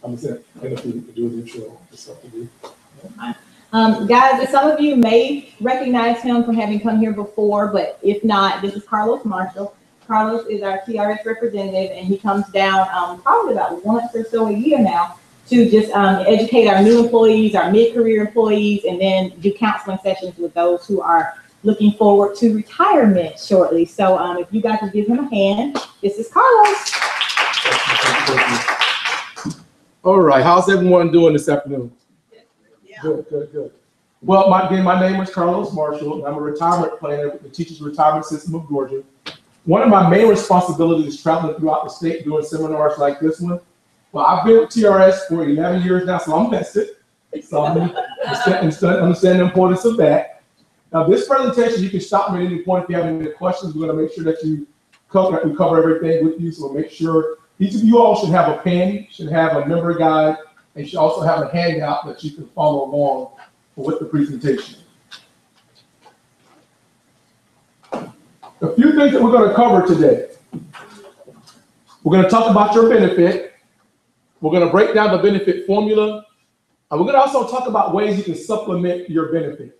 I'm saying, and if we do the intro, it's up to you. Guys, some of you may recognize him from having come here before, but if not, this is Carlos Marshall. Carlos is our TRS representative, and he comes down probably about once or so a year now to just educate our new employees, our mid-career employees, and then do counseling sessions with those who are looking forward to retirement shortly. So if you guys would give him a hand, this is Carlos. All right, how's everyone doing this afternoon? Yeah. Good. Well, my name is Carlos Marshall, and I'm a retirement planner with the Teachers Retirement System of Georgia. One of my main responsibilities is traveling throughout the state doing seminars like this one. Well, I've been with TRS for 11 years now, so I'm vested. So I understand the importance of that. Now, this presentation, you can stop me at any point if you have any questions. We're going to make sure that we cover everything with you. So we'll make sure each of you all should have a pen, should have a member guide, and should also have a handout that you can follow along with the presentation. A few things that we're going to cover today. We're going to talk about your benefit. We're going to break down the benefit formula. And we're going to also talk about ways you can supplement your benefit.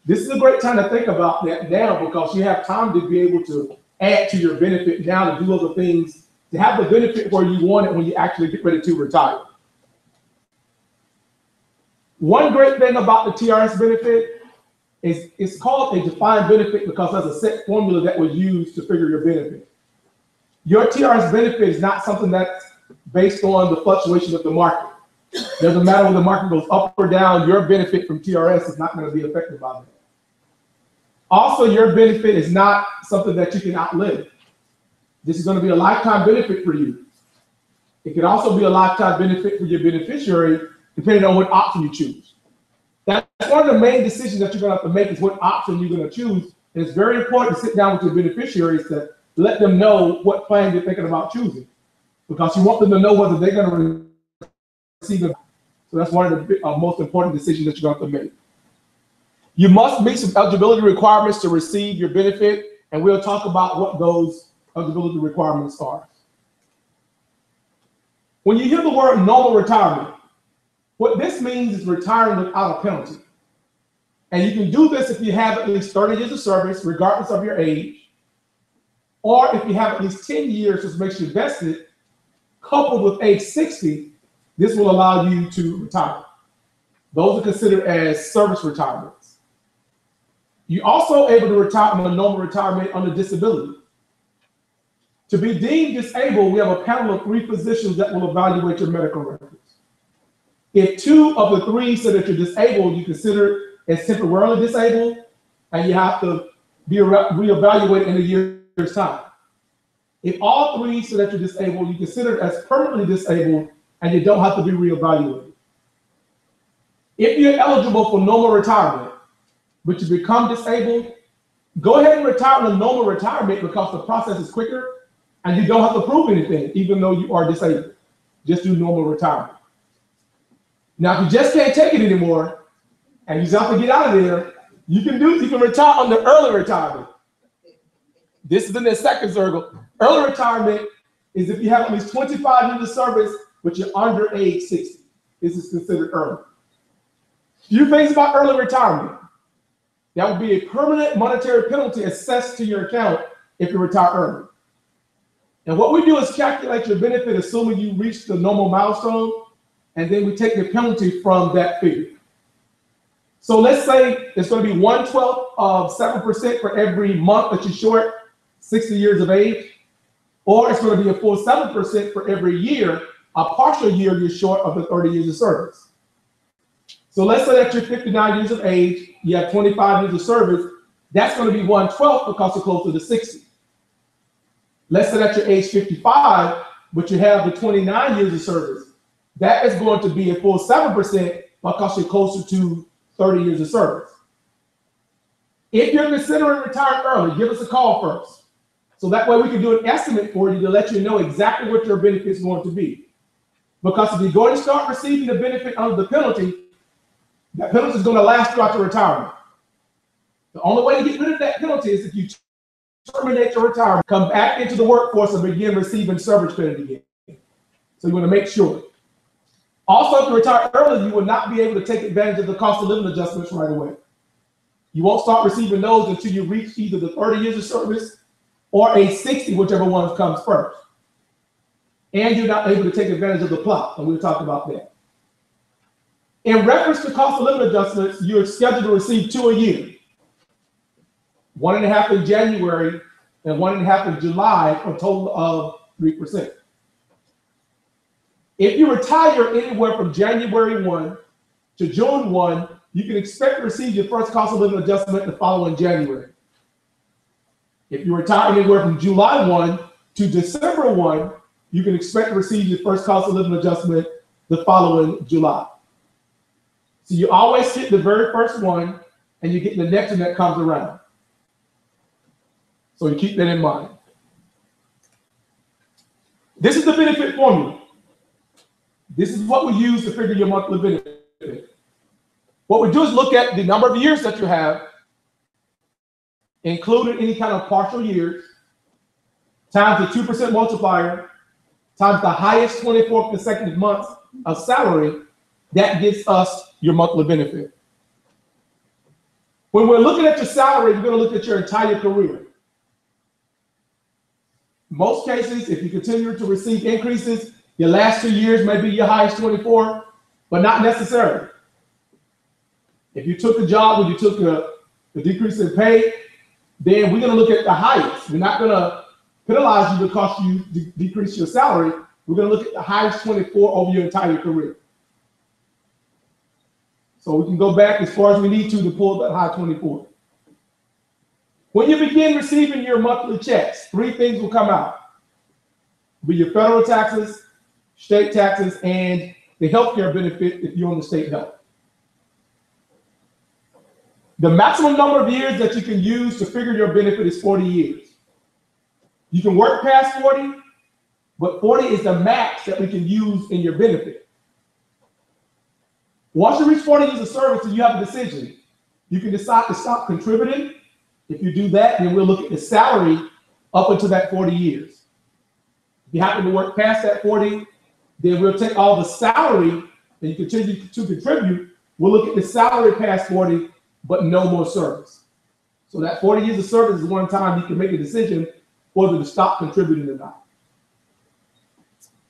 This is a great time to think about that now because you have time to be able to add to your benefit now to do other things, to have the benefit where you want it when you actually get ready to retire. One great thing about the TRS benefit is it's called a defined benefit because there's a set formula that was used to figure your benefit. Your TRS benefit is not something that's based on the fluctuation of the market. Doesn't matter whether the market goes up or down, your benefit from TRS is not going to be affected by that. Also, your benefit is not something that you can outlive. This is going to be a lifetime benefit for you. It can also be a lifetime benefit for your beneficiary, depending on what option you choose. That's one of the main decisions that you're going to have to make is what option you're going to choose. And it's very important to sit down with your beneficiaries to let them know what plan you're thinking about choosing, because you want them to know whether they're going to receive it. So that's one of the most important decisions that you're going to have to make. You must meet some eligibility requirements to receive your benefit, and we'll talk about what those eligibility requirements are. When you hear the word normal retirement, what this means is retiring without a penalty. And you can do this if you have at least 30 years of service, regardless of your age, or if you have at least 10 years, which makes you vested, coupled with age 60, this will allow you to retire. Those are considered as service retirements. You're also able to retire on a normal retirement under disability. To be deemed disabled, we have a panel of 3 physicians that will evaluate your medical records. If 2 of the 3 say that you're disabled, you consider as temporarily disabled, and you have to be reevaluated in a year's time. If all 3 say that you're disabled, you consider it as permanently disabled, and you don't have to be reevaluated. If you're eligible for normal retirement, but you become disabled, go ahead and retire in a normal retirement because the process is quicker and you don't have to prove anything, even though you are disabled. Just do normal retirement. Now, if you just can't take it anymore and you just have to get out of there, you can retire under early retirement. This is in the second circle. Early retirement is if you have at least 25 years of service, but you're under age 60. This is considered early. Few things about early retirement. That would be a permanent monetary penalty assessed to your account if you retire early. And what we do is calculate your benefit assuming you reach the normal milestone, and then we take the penalty from that figure. So let's say it's going to be 1/12 of 7% for every month that you're short 60 years of age, or it's going to be a full 7% for every year, a partial year you're short of the 30 years of service. So let's say that you're 59 years of age, you have 25 years of service, that's going to be 1/12 because you're closer to 60. Let's say that you're age 55, but you have the 29 years of service. That is going to be a full 7% because you're closer to 30 years of service. If you're considering retiring early, give us a call first. So that way we can do an estimate for you to let you know exactly what your benefit is going to be. Because if you're going to start receiving the benefit under the penalty, that penalty is going to last throughout your retirement. The only way to get rid of that penalty is if you terminate your retirement, come back into the workforce and begin receiving service credit again. So you want to make sure. Also, if you retire early, you will not be able to take advantage of the cost of living adjustments right away. You won't start receiving those until you reach either the 30 years of service or age 60, whichever one comes first. And you're not able to take advantage of the plot, and we'll talk about that. In reference to cost of living adjustments, you're scheduled to receive 2 a year. 1.5 in January and 1.5 in July, for a total of 3%. If you retire anywhere from January 1 to June 1, you can expect to receive your first cost of living adjustment the following January. If you retire anywhere from July 1 to December 1, you can expect to receive your first cost of living adjustment the following July. So you always get the very first one, and you get the next one that comes around. So you keep that in mind. This is the benefit formula. This is what we use to figure your monthly benefit. What we do is look at the number of years that you have, including any kind of partial years, times the 2% multiplier, times the highest 24 consecutive months of salary. That gives us your monthly benefit. When we're looking at your salary, we're going to look at your entire career. Most cases, if you continue to receive increases, your last 2 years may be your highest 24, but not necessarily. If you took a job where you took a decrease in pay, then we're going to look at the highest. We're not going to penalize you because you decrease your salary. We're going to look at the highest 24 over your entire career. So we can go back as far as we need to pull that high 24. When you begin receiving your monthly checks, 3 things will come out. It'll be your federal taxes, state taxes, and the healthcare benefit if you're on the state health. The maximum number of years that you can use to figure your benefit is 40 years. You can work past 40, but 40 is the max that we can use in your benefit. Once you reach 40 years of service and you have a decision, you can decide to stop contributing. If you do that, then we'll look at the salary up until that 40 years. If you happen to work past that 40, then we'll take all the salary and you continue to contribute. We'll look at the salary past 40, but no more service. So that 40 years of service is one time you can make a decision whether to stop contributing or not.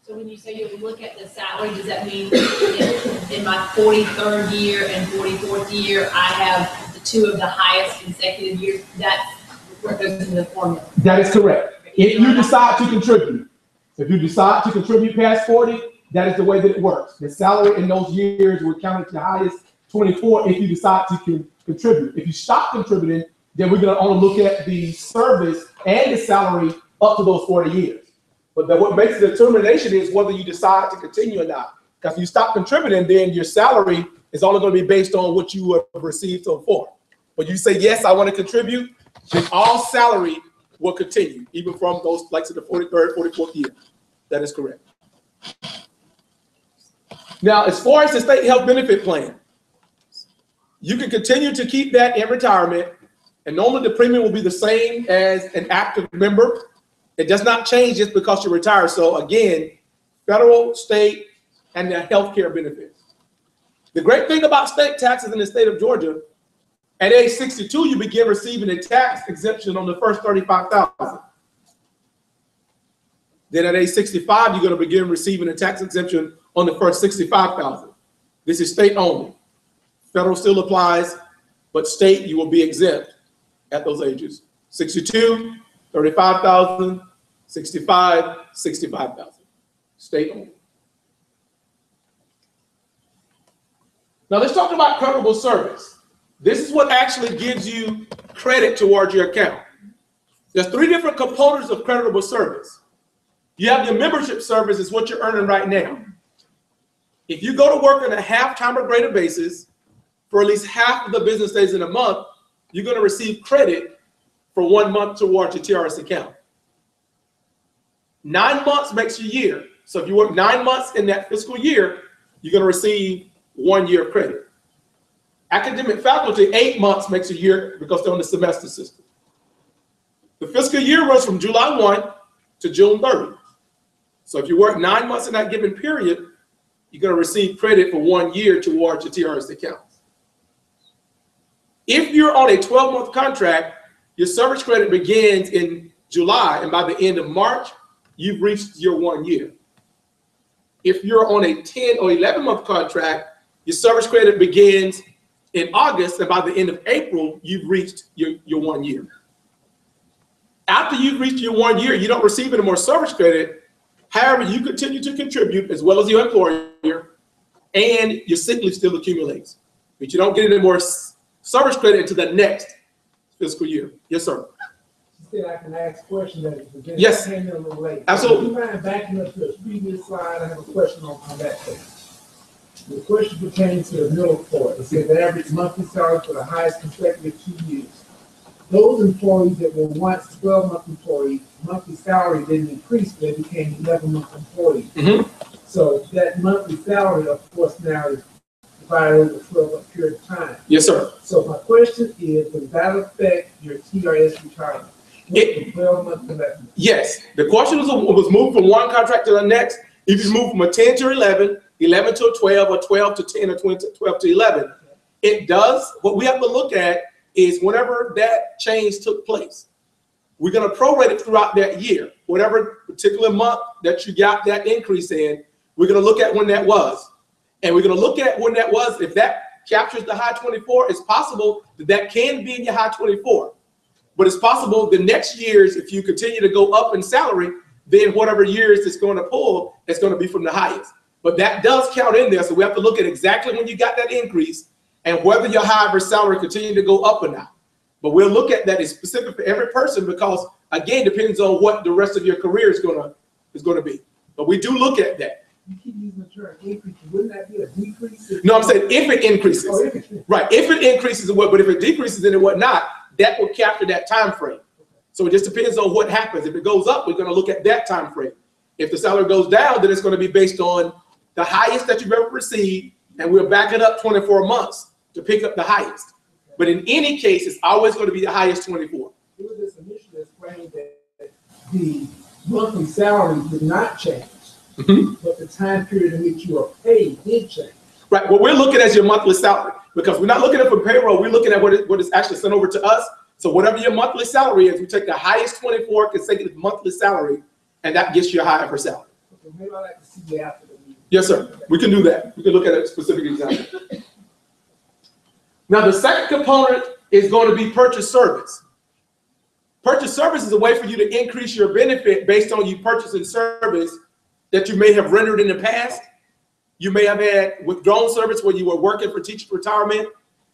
So when you say you look at the salary, does that mean in my 43rd year and 44th year, I have the 2 of the highest consecutive years? That's what goes into the formula. That is correct. If you decide to contribute, past 40, that is the way that it works. The salary in those years will count as the highest 24 if you decide to contribute. If you stop contributing, then we're going to only look at the service and the salary up to those 40 years. But what makes the determination is whether you decide to continue or not. Because if you stop contributing, then your salary is only going to be based on what you have received so far. But you say, yes, I want to contribute, then all salary will continue, even from those, like to the 43rd, 44th year. That is correct. Now, as far as the state health benefit plan, you can continue to keep that in retirement, and normally the premium will be the same as an active member. It does not change just because you retire. So again, federal, state, and the health care benefits. The great thing about state taxes in the state of Georgia, at age 62, you begin receiving a tax exemption on the first $35,000. Then at age 65, you're going to begin receiving a tax exemption on the first $65,000. This is state only. Federal still applies, but state, you will be exempt at those ages. 62, 35,000, 65, 65,000. State only. Now let's talk about creditable service. This is what actually gives you credit towards your account. There's 3 different components of creditable service. You have your membership service, is what you're earning right now. If you go to work on a half-time or greater basis for at least half of the business days in a month, you're going to receive credit for 1 month towards your TRS account. 9 months makes a year. So if you work 9 months in that fiscal year, you're going to receive 1 year of credit. Academic faculty, 8 months makes a year because they're on the semester system. The fiscal year runs from July 1 to June 30. So if you work 9 months in that given period, you're going to receive credit for 1 year towards your TRS accounts. If you're on a 12-month contract, your service credit begins in July, and by the end of March, you've reached your 1 year. If you're on a 10 or 11-month contract, your service credit begins in August, and by the end of April, you've reached your 1 year. After you've reached your 1 year, you don't receive any more service credit. However, you continue to contribute as well as your employer, and your sick leave still accumulates. But you don't get any more service credit until the next fiscal year. Yes, sir. Said I can ask questions at the beginning. Yes. I came in a little late. Absolutely. Do you mind backing up to the previous slide? I have a question on that page. The question pertains to the middle part. It says the average monthly salary for the highest consecutive 2 years. Those employees that were once 12-month employees, monthly salary didn't increase, they became 11-month employees. Mm-hmm. So that monthly salary, of course, now is divided over a 12-month period of time. Yes, sir. So my question is, does that affect your TRS retirement? Yes. The question was moved from one contract to the next. If you move from a 10 to 11, 11 to 12, or 12 to 10, or 12 to 11, it does. What we have to look at is whenever that change took place, we're going to prorate it throughout that year. Whatever particular month that you got that increase in, we're going to look at when that was. And we're going to look at when that was. If that captures the high 24, it's possible that that can be in your high 24. But it's possible the next years, if you continue to go up in salary, then whatever years it's going to pull, it's going to be from the highest. But that does count in there. So we have to look at exactly when you got that increase and whether your higher salary continue to go up or not. But we'll look at that as specific for every person because, again, depends on what the rest of your career is going to be. But we do look at that. You keep using the term increase. Wouldn't that be a decrease? No, I'm saying if it increases. Oh, if it, right. If it increases, but if it decreases and what not, that will capture that time frame. So it just depends on what happens. If it goes up, we're going to look at that time frame. If the salary goes down, then it's going to be based on the highest that you've ever received, and we'll back it up 24 months to pick up the highest. But in any case, it's always going to be the highest 24. It was this initially explained that the monthly salary did not change, but the time period in which you are paid did change. Right. What we're looking at is your monthly salary because we're not looking at it for payroll. We're looking at what is actually sent over to us. So whatever your monthly salary is, we take the highest 24 consecutive monthly salary, and that gets you a higher salary. Okay, maybe I'd like to see you after the meeting. Yes, sir. We can do that. We can look at a specific example. Now, the second component is going to be purchase service. Purchase service is a way for you to increase your benefit based on you purchasing service that you may have rendered in the past. You may have had withdrawn service where you were working for teacher retirement.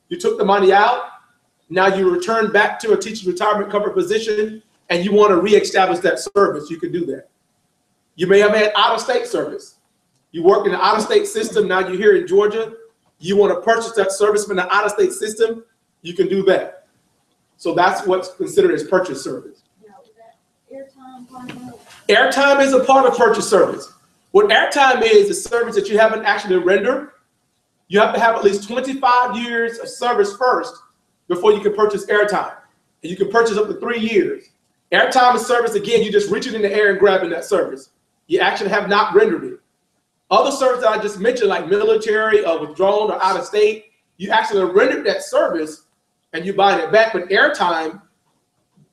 You took the money out. Now you return back to a teacher retirement cover position and you want to reestablish that service. You can do that. You may have had out-of-state service. You work in the out-of-state system. Now you're here in Georgia. You want to purchase that service from the out-of-state system. You can do that. So that's what's considered as purchase service. Now, is that airtime part of it? Airtime is a part of purchase service. What airtime is a service that you haven't actually rendered. You have to have at least 25 years of service first before you can purchase airtime. And you can purchase up to 3 years. Airtime is service, again, you just reach it in the air and grabbing that service. You actually have not rendered it. Other services that I just mentioned, like military or withdrawn or out of state, you actually rendered that service and you're buying it back. But airtime,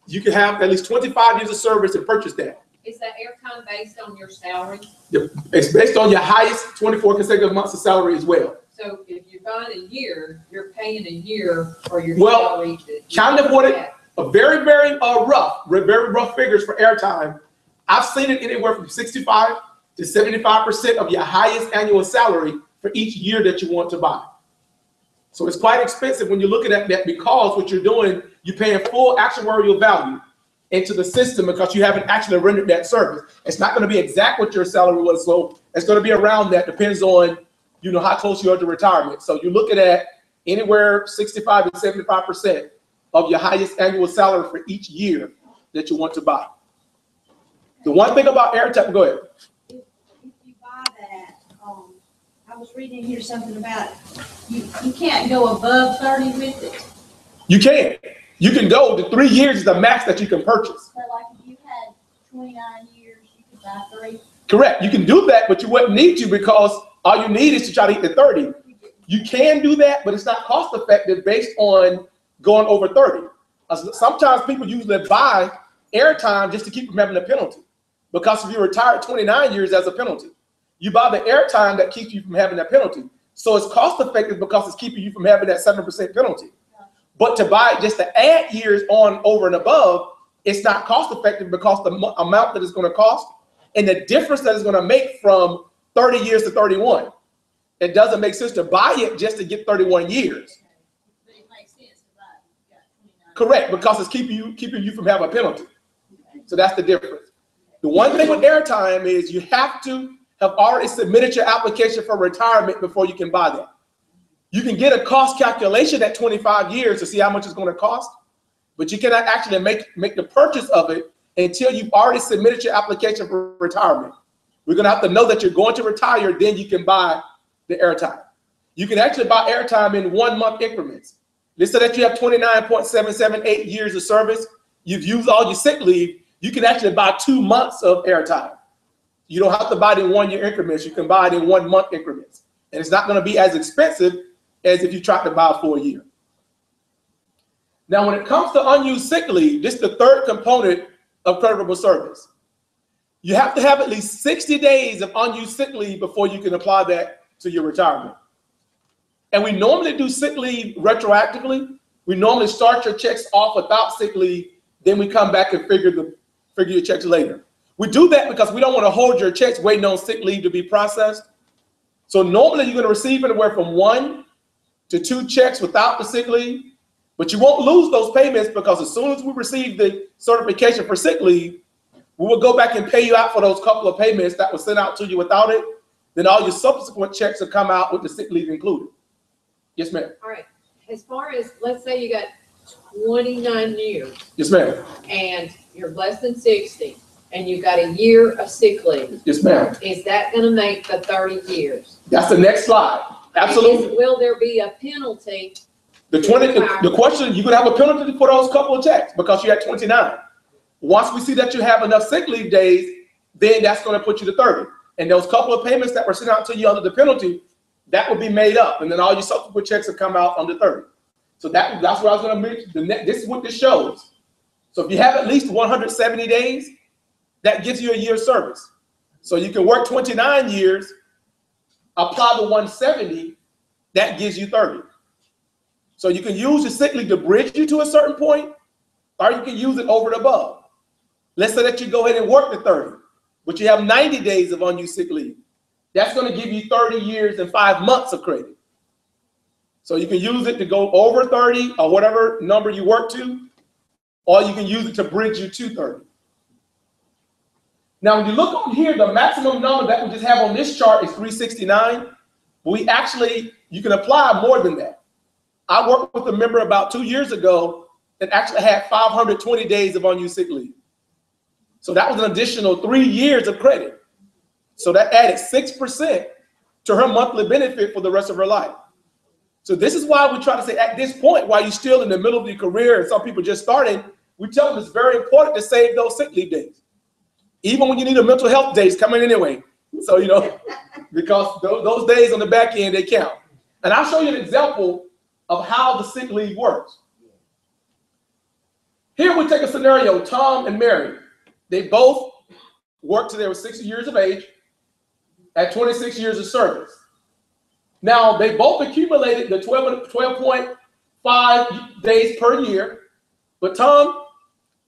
you can have at least 25 years of service and purchase that. Is that airtime based on your salary? It's based on your highest 24 consecutive months of salary as well. So if you're buying a year, you're paying a year for your Well, salary. kind of what it, a very, very rough figures for airtime. I've seen it anywhere from 65 to 75% of your highest annual salary for each year that you want to buy. So it's quite expensive when you're looking at that because what you're doing, you're paying full actuarial value into the system because you haven't actually rendered that service. It's not going to be exact what your salary was, so it's going to be around that. Depends on, you know, how close you are to retirement. So you're looking at anywhere 65 to 75% of your highest annual salary for each year that you want to buy. The one thing about airtime, go ahead. If you buy that, I was reading here something about you can't go above 30 with it. You can. You can go to 3 years is the max that you can purchase. So like if you had 29 years, you could buy 3. Correct. You can do that, but you wouldn't need to because All you need is to try to hit the 30. You can do that, but it's not cost effective based on going over 30. Sometimes people usually buy airtime just to keep from having a penalty. Because if you retire at 29 years, as a penalty. You buy the airtime that keeps you from having that penalty. So it's cost effective because it's keeping you from having that 7% penalty. But to buy it just to add years on over and above, it's not cost effective because the amount that it's going to cost and the difference that it's going to make from 30 years to 31. It doesn't make sense to buy it just to get 31 years. But it makes sense to buy it. You got 29. Correct, because it's keeping you from having a penalty. So that's the difference. The one thing with airtime is you have to have already submitted your application for retirement before you can buy that. You can get a cost calculation at 25 years to see how much it's going to cost, but you cannot actually make the purchase of it until you've already submitted your application for retirement. We're going to have to know that you're going to retire, then you can buy the airtime. You can actually buy airtime in 1 month increments. Let's say that you have 29.778 years of service. You've used all your sick leave. You can actually buy 2 months of airtime. You don't have to buy it in 1 year increments. You can buy it in 1 month increments. And it's not going to be as expensive as if you try to buy for a year. Now, when it comes to unused sick leave, this is the third component of creditable service. You have to have at least 60 days of unused sick leave before you can apply that to your retirement. And we normally do sick leave retroactively. We normally start your checks off without sick leave, then we come back and figure your checks later. We do that because we don't want to hold your checks waiting on sick leave to be processed. So normally you're going to receive anywhere from 1 to 2 checks without the sick leave, but you won't lose those payments because as soon as we receive the certification for sick leave, we will go back and pay you out for those couple of payments that were sent out to you without it. Then all your subsequent checks will come out with the sick leave included. Yes, ma'am. All right. As far as, let's say you got 29 years. Yes, ma'am. And you're less than 60 and you got a year of sick leave. Yes, ma'am. Is that going to make the 30 years? That's the next slide. Absolutely. Will there be a penalty? The question, you could have a penalty for those couple of checks because you're at 29. Once we see that you have enough sick leave days, then that's going to put you to 30. And those couple of payments that were sent out to you under the penalty, that will be made up. And then all your subsequent checks will come out under 30. So that's what I was going to mention. This is what this shows. So if you have at least 170 days, that gives you a year's service. So you can work 29 years, apply the 170, that gives you 30. So you can use your sick leave to bridge you to a certain point, or you can use it over and above. Let's say that you go ahead and work the 30, but you have 90 days of unused sick leave. That's going to give you 30 years and 5 months of credit. So you can use it to go over 30 or whatever number you work to, or you can use it to bridge you to 30. Now, when you look on here, the maximum number that we just have on this chart is 369. But you can apply more than that. I worked with a member about 2 years ago that actually had 520 days of unused sick leave. So that was an additional 3 years of credit. So that added 6% to her monthly benefit for the rest of her life. So this is why we try to say at this point, while you're still in the middle of your career and some people just starting, we tell them it's very important to save those sick leave days. Even when you need a mental health days coming anyway. So, because those days on the back end, they count. And I'll show you an example of how the sick leave works. Here we take a scenario, Tom and Mary. They both worked till they were 60 years of age at 26 years of service. Now, they both accumulated the 12.5 days per year, but Tom,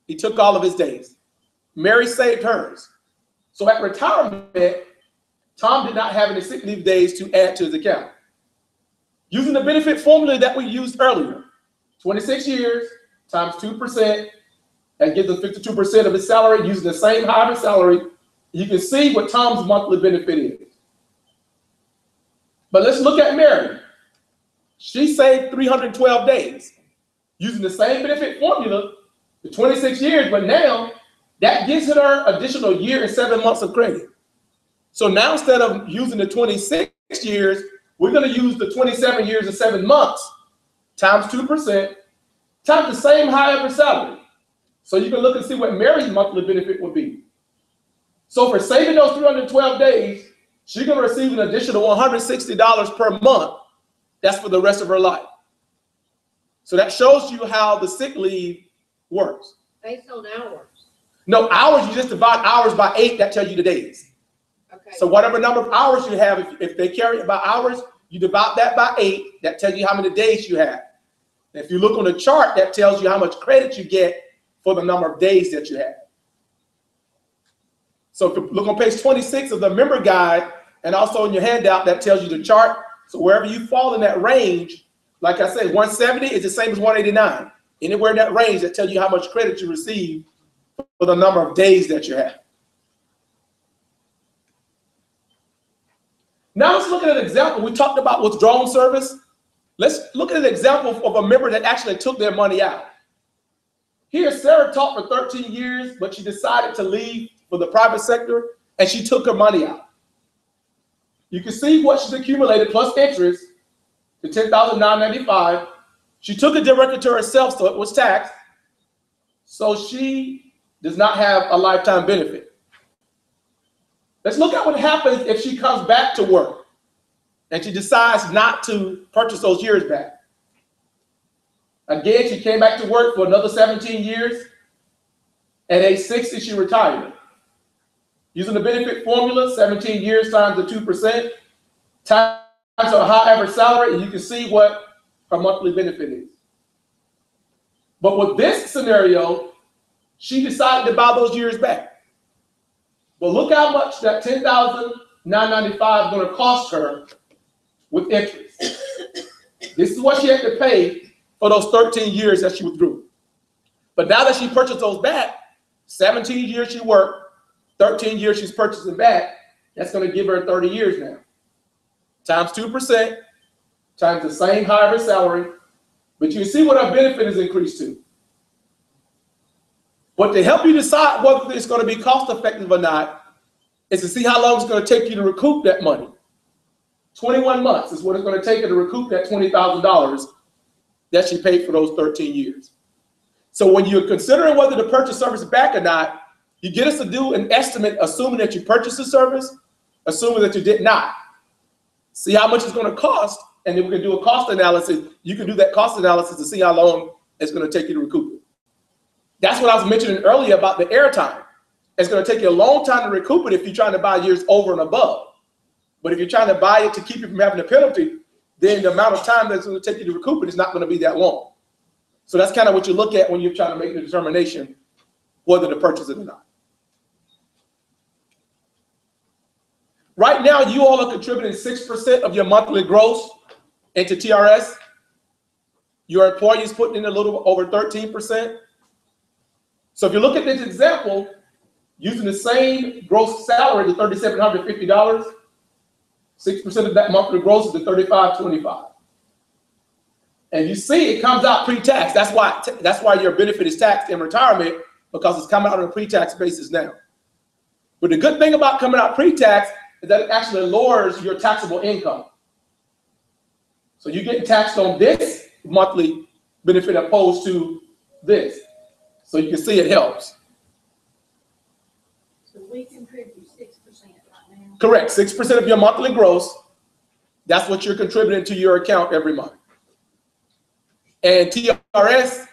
he took all of his days. Mary saved hers. So at retirement, Tom did not have any sick leave days to add to his account. Using the benefit formula that we used earlier, 26 years times 2%, that gives him 52% of his salary. Using the same hybrid salary, you can see what Tom's monthly benefit is. But let's look at Mary. She saved 312 days using the same benefit formula for 26 years, but now that gives her an additional year and 7 months of credit. So now instead of using the 26 years, we're going to use the 27 years and 7 months times 2% times the same higher salary. So you can look and see what Mary's monthly benefit would be. So for saving those 312 days, she's going to receive an additional $160 per month. That's for the rest of her life. So that shows you how the sick leave works. Based on hours. No, hours, you just divide hours by 8, that tells you the days. Okay. So whatever number of hours you have, if they carry it by hours, you divide that by 8, that tells you how many days you have. If you look on the chart, that tells you how much credit you get for the number of days that you have. So if you look on page 26 of the member guide, and also in your handout, that tells you the chart. So wherever you fall in that range, like I said, 170 is the same as 189. Anywhere in that range, that tells you how much credit you receive for the number of days that you have. Now let's look at an example. We talked about withdrawal service. Let's look at an example of a member that actually took their money out. Here, Sarah taught for 13 years, but she decided to leave for the private sector, and she took her money out. You can see what she's accumulated plus interest, the $10,995. She took it directly to herself, so it was taxed. So she does not have a lifetime benefit. Let's look at what happens if she comes back to work and she decides not to purchase those years back. Again, she came back to work for another 17 years. At age 60, she retired. Using the benefit formula, 17 years times the 2%, times her high average salary, and you can see what her monthly benefit is. But with this scenario, she decided to buy those years back. But look how much that $10,995 is going to cost her with interest. This is what she had to pay for those 13 years that she withdrew. But now that she purchased those back, 17 years she worked, 13 years she's purchasing back, that's going to give her 30 years now. Times 2%, times the same higher salary, but you can see what her benefit is increased to. But to help you decide whether it's going to be cost effective or not is to see how long it's going to take you to recoup that money. 21 months is what it's going to take her to recoup that $20,000 that she paid for those 13 years. So when you're considering whether to purchase service back or not, you get us to do an estimate assuming that you purchased the service, assuming that you did not. See how much it's going to cost, and then we can do a cost analysis. You can do that cost analysis to see how long it's going to take you to recoup it. That's what I was mentioning earlier about the airtime. It's going to take you a long time to recoup it if you're trying to buy years over and above. But if you're trying to buy it to keep you from having a penalty, then the amount of time that's going to take you to recoup it is not going to be that long. So that's kind of what you look at when you're trying to make the determination whether to purchase it or not. Right now, you all are contributing 6% of your monthly gross into TRS. Your employee is putting in a little over 13%. So if you look at this example, using the same gross salary, the $3,750, 6% of that monthly gross is the $3,525. And you see it comes out pre-tax. That's why your benefit is taxed in retirement, because it's coming out on a pre-tax basis now. But the good thing about coming out pre-tax is that it actually lowers your taxable income. So you're getting taxed on this monthly benefit opposed to this. So you can see it helps. So we contribute 6% right now. Correct, 6% of your monthly gross. That's what you're contributing to your account every month. And TRS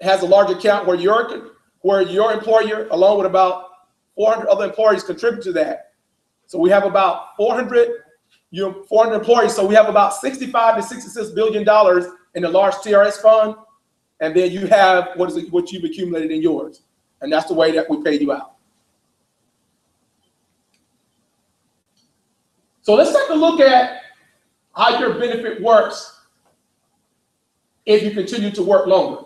has a large account where your employer, along with about 400 other employees, contribute to that. So we have about 400 employees. So we have about $65 to $66 billion in the large TRS fund. And then you have what you've accumulated in yours. And that's the way that we pay you out. So let's take a look at how your benefit works if you continue to work longer.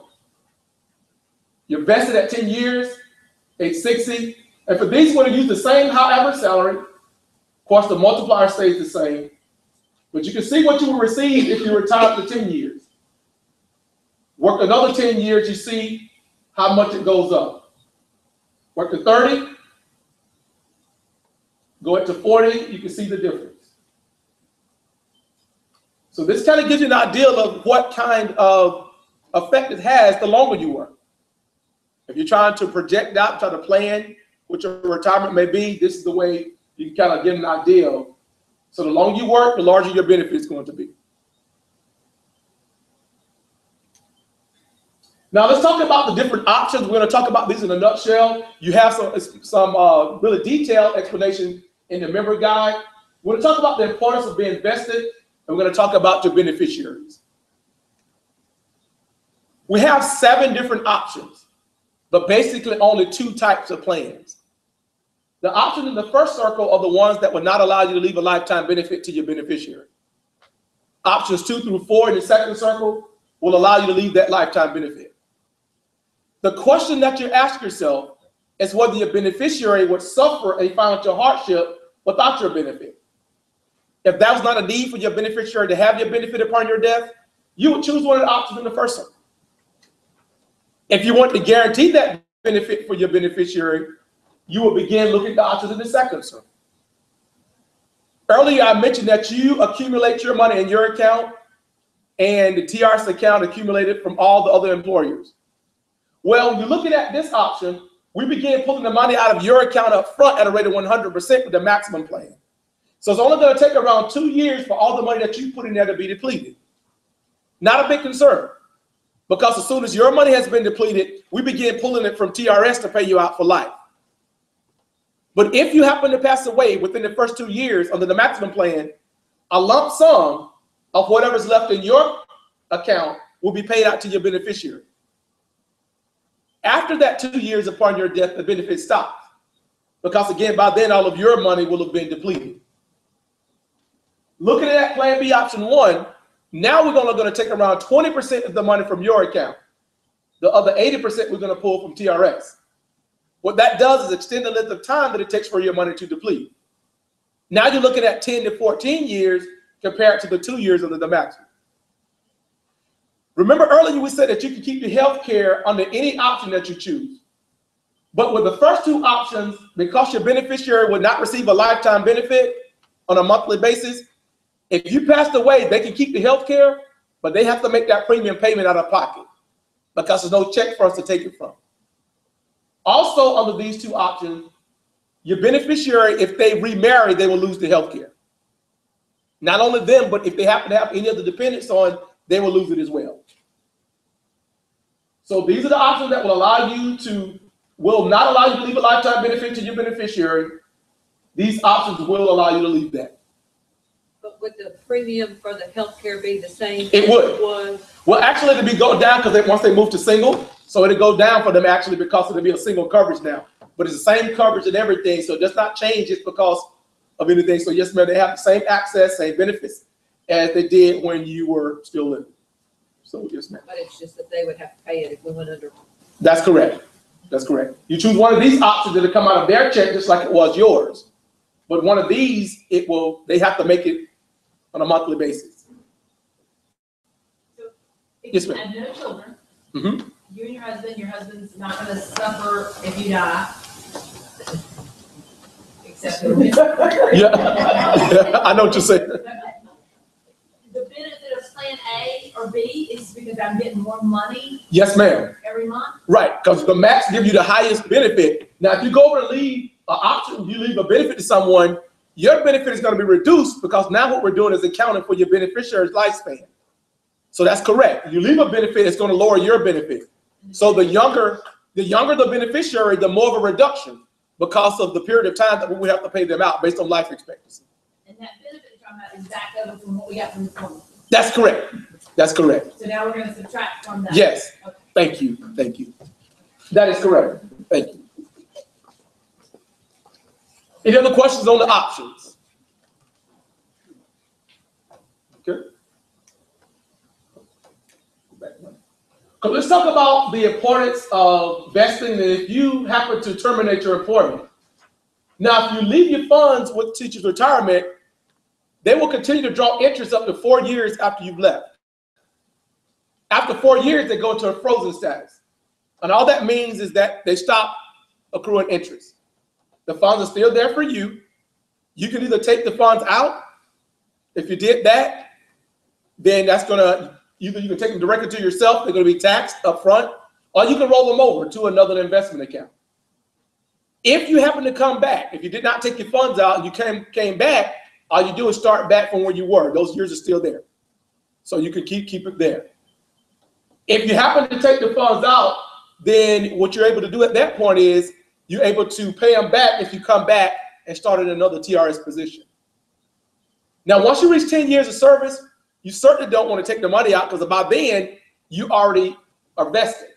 You're vested at 10 years, age 60. And for these, we're going to use the same high average salary. Of course, the multiplier stays the same. But you can see what you will receive if you retire for 10 years. Work another 10 years, you see how much it goes up. Work to 30, go up to 40, you can see the difference. So this kind of gives you an idea of what kind of effect it has the longer you work. If you're trying to project out, try to plan what your retirement may be, this is the way you can kind of get an idea. So the longer you work, the larger your benefit is going to be. Now let's talk about the different options. We're going to talk about these in a nutshell. You have some really detailed explanation in the member guide. We're going to talk about the importance of being vested, and we're going to talk about your beneficiaries. We have 7 different options, but basically only 2 types of plans. The options in the first circle are the ones that will not allow you to leave a lifetime benefit to your beneficiary. Options 2 through 4 in the second circle will allow you to leave that lifetime benefit. The question that you ask yourself is whether your beneficiary would suffer a financial hardship without your benefit. If that was not a need for your beneficiary to have your benefit upon your death, you would choose one of the options in the first circle. If you want to guarantee that benefit for your beneficiary, you will begin looking at the options in the second circle. Earlier, I mentioned that you accumulate your money in your account and the TRS account accumulated from all the other employers. Well, when you're looking at this option, we begin pulling the money out of your account up front at a rate of 100% with the maximum plan. So it's only going to take around 2 years for all the money that you put in there to be depleted. Not a big concern, because as soon as your money has been depleted, we begin pulling it from TRS to pay you out for life. But if you happen to pass away within the first 2 years under the maximum plan, a lump sum of whatever's left in your account will be paid out to your beneficiary. After that 2 years upon your death, the benefit stops. Because again, by then, all of your money will have been depleted. Looking at Plan B option 1, now we're going to take around 20% of the money from your account. The other 80% we're going to pull from TRS. What that does is extend the length of time that it takes for your money to deplete. Now you're looking at 10 to 14 years compared to the 2 years under the maximum. Remember earlier we said that you can keep your health care under any option that you choose. But with the first 2 options, because your beneficiary would not receive a lifetime benefit on a monthly basis, if you passed away, they can keep the health care, but they have to make that premium payment out of pocket because there's no check for us to take it from. Also, under these 2 options, your beneficiary, if they remarry, they will lose the health care. Not only them, but if they happen to have any other dependents on, they will lose it as well. So these are the options that will not allow you to leave a lifetime benefit to your beneficiary. These options will allow you to leave that. But would the premium for the health care be the same? It would. It was? Well, actually, it'll be go down because once they move to single, so it'll go down for them actually because it'll be a single coverage now. But it's the same coverage and everything, so it does not change just because of anything. So yes, ma'am, they have the same access, same benefits as they did when you were still living. So yes, ma'am. But it's just that they would have to pay it if we went under. That's correct. That's correct. You choose one of these options that'll come out of their check just like it was yours. But one of these, they have to make it on a monthly basis. So if Yes, you ma'am. have no children, Mm-hmm. you and your husband's not going to suffer if you die. Except for Yeah, I know what you're saying. The benefit of Plan A or B is because I'm getting more money Yes, ma'am. every month. Right, because the max gives you the highest benefit. Now, if you go over and leave an option, you leave a benefit to someone, your benefit is going to be reduced because now what we're doing is accounting for your beneficiary's lifespan. So that's correct. You leave a benefit, it's going to lower your benefit. So the younger the beneficiary, the more of a reduction because of the period of time that we would have to pay them out based on life expectancy. And that benefit you're talking about is back over from what we got from the formula. That's correct. That's correct. So now we're going to subtract from that. Yes. Okay. Thank you. Thank you. That is correct. Thank you. Any other questions on the options? Okay. So let's talk about the importance of vesting and if you happen to terminate your employment. Now, if you leave your funds with Teachers Retirement, they will continue to draw interest up to 4 years after you've left. After 4 years, they go into a frozen status. And all that means is that they stop accruing interest. The funds are still there for you. You can either take the funds out. If you did that, then that's going to, either you can take them directly to yourself, they're going to be taxed up front, or you can roll them over to another investment account. If you happen to come back, if you did not take your funds out and you came back, all you do is start back from where you were. Those years are still there. So you can keep it there. If you happen to take the funds out, then what you're able to do at that point is you're able to pay them back if you come back and start in another TRS position. Now, once you reach 10 years of service, you certainly don't want to take the money out because by then you already are vested.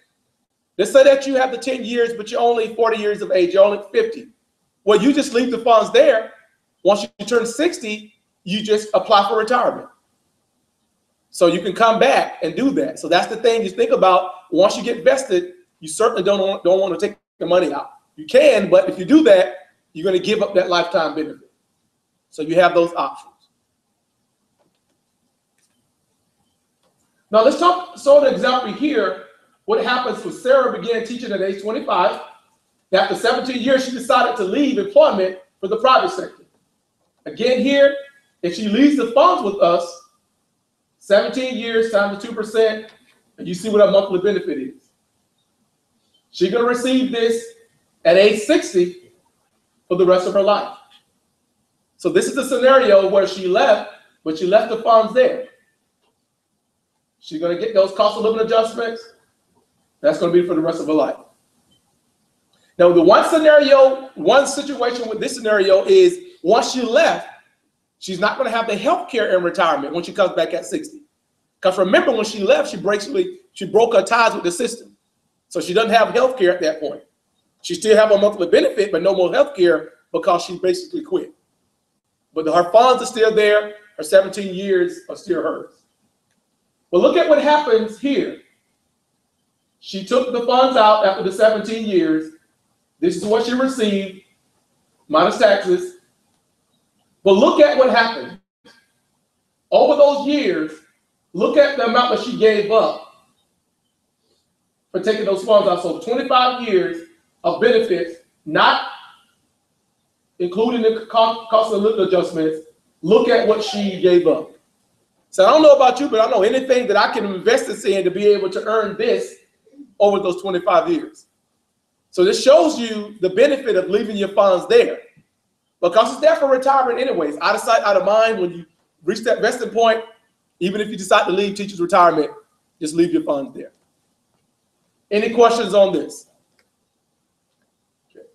Let's say that you have the 10 years, but you're only 40 years of age, you're only 50. Well, you just leave the funds there. Once you turn 60, you just apply for retirement. So you can come back and do that. So that's the thing you think about. Once you get vested, you certainly don't want to take the money out. You can, but if you do that, you're going to give up that lifetime benefit. So you have those options. Now let's talk, so an example here, what happens when Sarah began teaching at age 25. After 17 years, she decided to leave employment for the private sector. Again here, if she leaves the funds with us, 17 years times the 2%, and you see what her monthly benefit is. She's going to receive this at age 60 for the rest of her life. So this is the scenario where she left, but she left the funds there. She's going to get those cost of living adjustments. That's going to be for the rest of her life. Now, the one situation with this scenario is once she left, she's not going to have the health care in retirement when she comes back at 60. Because remember, when she left, she broke her ties with the system. So she doesn't have health care at that point. She still have a monthly benefit, but no more health care because she basically quit. But her funds are still there. Her 17 years are still hers. Well, look at what happens here. She took the funds out after the 17 years. This is what she received, minus taxes. But look at what happened. Over those years, look at the amount that she gave up for taking those funds out. So 25 years of benefits, not including the cost of living adjustments. Look at what she gave up. So I don't know about you, but I know anything that I can invest this in to be able to earn this over those 25 years. So this shows you the benefit of leaving your funds there. Because it's there for retirement anyways. Out of sight, out of mind. When you reach that vesting point, even if you decide to leave teachers' retirement, just leave your funds there. Any questions on this? Okay.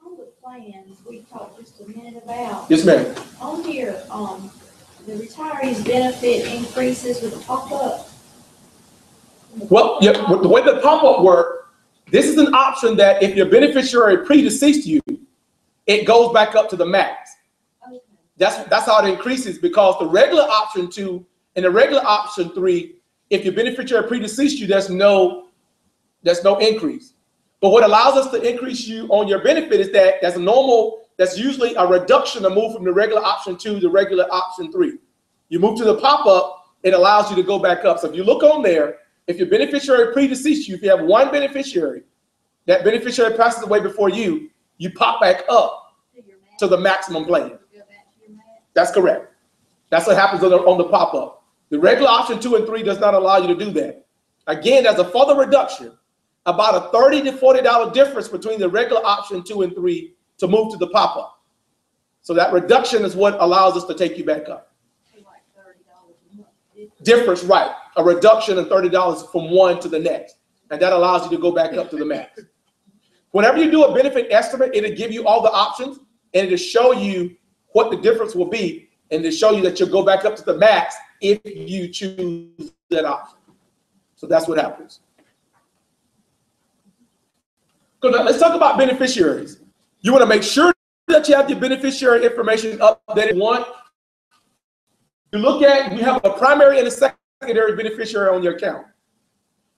On the plans we talked just a minute about. Yes, ma'am. On here, the retirees' benefit increases with a pop-up. Well, yeah, the way the pop-up works, this is an option that if your beneficiary predeceased you, it goes back up to the max. Okay. That's how it increases, because the regular option 2 and the regular option 3, if your beneficiary predeceased you, there's no increase. But what allows us to increase you on your benefit is that that's usually a reduction to move from the regular option 2 to the regular option 3. You move to the pop-up, it allows you to go back up. So if you look on there, if your beneficiary predeceased you, if you have one beneficiary, that beneficiary passes away before you, you pop back up to the maximum plan. That's correct. That's what happens on the pop-up. The regular option 2 and 3 does not allow you to do that. Again, there's a further reduction, about a $30 to $40 difference between the regular option 2 and 3 to move to the pop-up. So that reduction is what allows us to take you back up. Like $30 a month. Difference, right. A reduction of $30 from one to the next. And that allows you to go back up to the max. Whenever you do a benefit estimate, it'll give you all the options and it'll show you what the difference will be, and it'll show you that you'll go back up to the max if you choose that option. So that's what happens. So now let's talk about beneficiaries. You want to make sure that you have your beneficiary information updated. One, you look at, you have a primary and a secondary beneficiary on your account.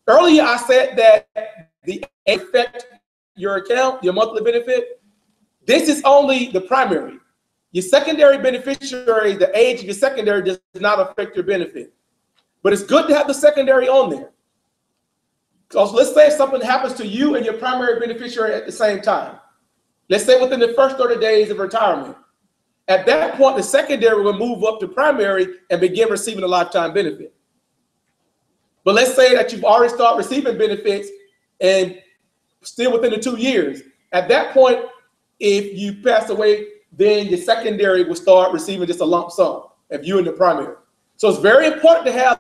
Earlier, I said that the affect your account, your monthly benefit. This is only the primary. Your secondary beneficiary, the age of your secondary does not affect your benefit. But it's good to have the secondary on there. Because let's say something happens to you and your primary beneficiary at the same time. Let's say within the first 30 days of retirement. At that point, the secondary will move up to primary and begin receiving a lifetime benefit. But let's say that you've already started receiving benefits and still within the 2 years. At that point, If you pass away, then your secondary will start receiving just a lump sum if you're in the primary. So it's very important to have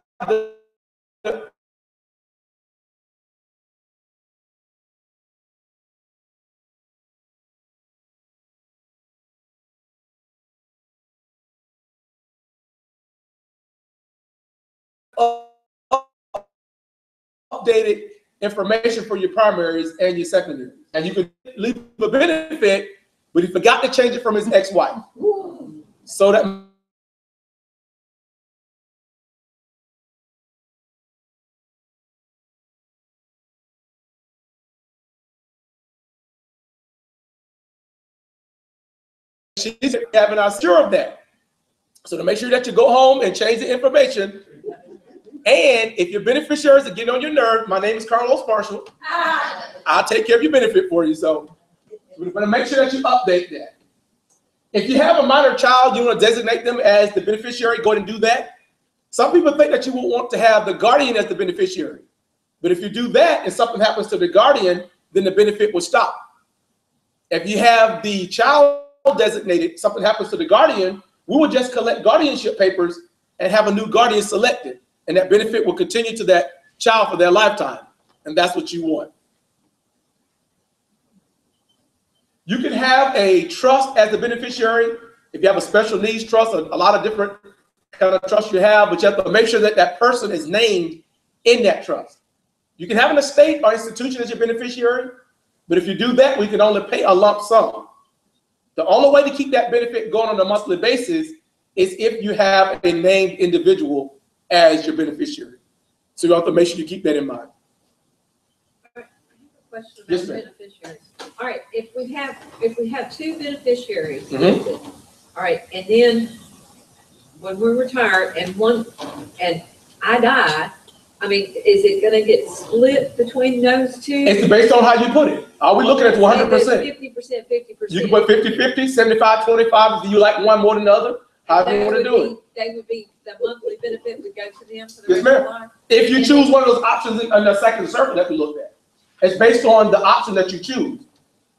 updated information for your primaries and your secondaries. And you can leave a benefit, but he forgot to change it from his ex-wife. So that she's having us sure of that. So to make sure that you go home and change the information. And if your beneficiaries are getting on your nerve, my name is Carlos Marshall. I'll take care of your benefit for you. So we're going to make sure that you update that. If you have a minor child, you want to designate them as the beneficiary, go ahead and do that. Some people think that you will want to have the guardian as the beneficiary. But if you do that and something happens to the guardian, then the benefit will stop. If you have the child designated, something happens to the guardian, we will just collect guardianship papers and have a new guardian selected. And that benefit will continue to that child for their lifetime. And that's what you want. You can have a trust as the beneficiary. If you have a special needs trust, a lot of different kind of trusts you have, but you have to make sure that that person is named in that trust. You can have an estate or institution as your beneficiary, but if you do that, we can only pay a lump sum. The only way to keep that benefit going on a monthly basis is if you have a named individual as your beneficiary. So you have to make sure you keep that in mind. Question about Yes, ma'am. beneficiaries. All right, if we have two beneficiaries, Mhm. all right, and then when we're retired and I die, I mean, is it gonna get split between those two? It's based on how you put it. Are we looking at 100%? 50%, 50%. You can put 50-50, 75-25 if you like one more than the other. However you want to do it. They would be, the monthly benefit would go to them for the Yes, rest of their ma'am. life? If you choose one of those options in the second circle that we looked at, it's based on the option that you choose.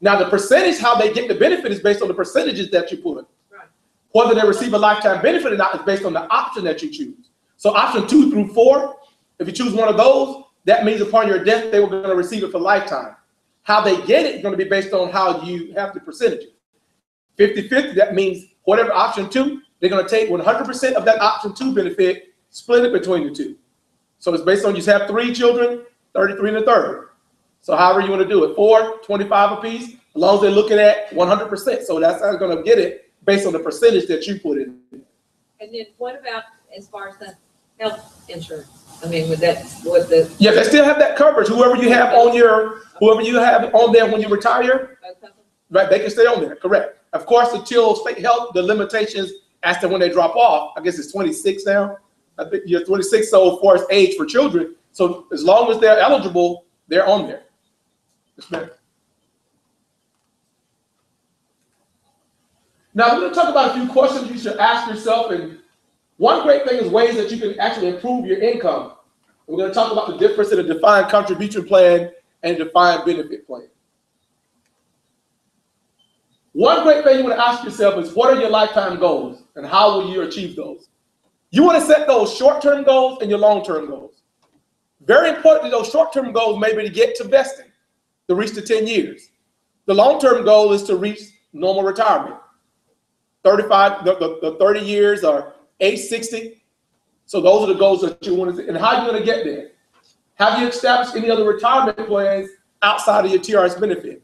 Now, the percentage, how they get the benefit is based on the percentages that you put. Right. Whether they receive a lifetime benefit or not is based on the option that you choose. So option 2 through 4, if you choose one of those, that means upon your death, they were going to receive it for lifetime. How they get it is going to be based on how you have the percentages. 50-50, that means whatever option 2, they're going to take 100% of that option 2 benefit, split it between the two. So it's based on you have 3 children, 33 and a third. So however you want to do it, 4, 25 apiece, as long as they're looking at 100%. So that's how they're going to get it based on the percentage that you put in. And then what about as far as the health insurance? I mean, would that, would the? Yeah, they still have that coverage. Whoever you have on there when you retire, right, they can stay on there, correct. Of course, until state health, the limitations as to when they drop off, I guess it's 26 now. I think you're 26, so far as age for children. So as long as they're eligible, they're on there. Yes, ma'am. Now, we're going to talk about a few questions you should ask yourself. And one great thing is ways that you can actually improve your income. We're going to talk about the difference in a defined contribution plan and a defined benefit plan. One great thing you want to ask yourself is, what are your lifetime goals and how will you achieve those? You want to set those short-term goals and your long-term goals. Very importantly, those short-term goals may be to get to vesting, to reach the 10 years. The long-term goal is to reach normal retirement. the 30 years or age 60. So those are the goals that you want to, and how are you going to get there? Have you established any other retirement plans outside of your TRS benefit?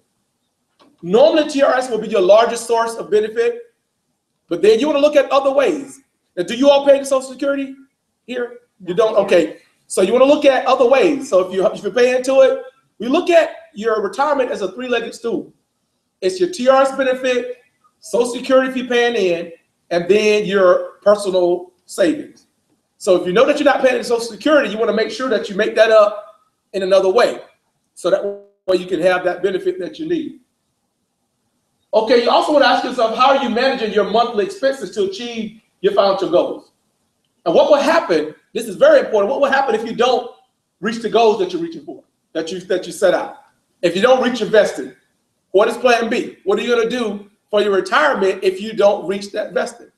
Normally, TRS will be your largest source of benefit, but then you want to look at other ways. Now, do you all pay into Social Security here? You don't? Okay. So you want to look at other ways. So if you pay into it, we look at your retirement as a three-legged stool. It's your TRS benefit, Social Security if you're paying in, and then your personal savings. So if you know that you're not paying into Social Security, you want to make sure that you make that up in another way, so that way you can have that benefit that you need. Okay, you also want to ask yourself, how are you managing your monthly expenses to achieve your financial goals? And what will happen, this is very important, what will happen if you don't reach the goals that you're reaching for, that you set out? If you don't reach your vesting, What is plan B? What are you going to do for your retirement if you don't reach that vesting?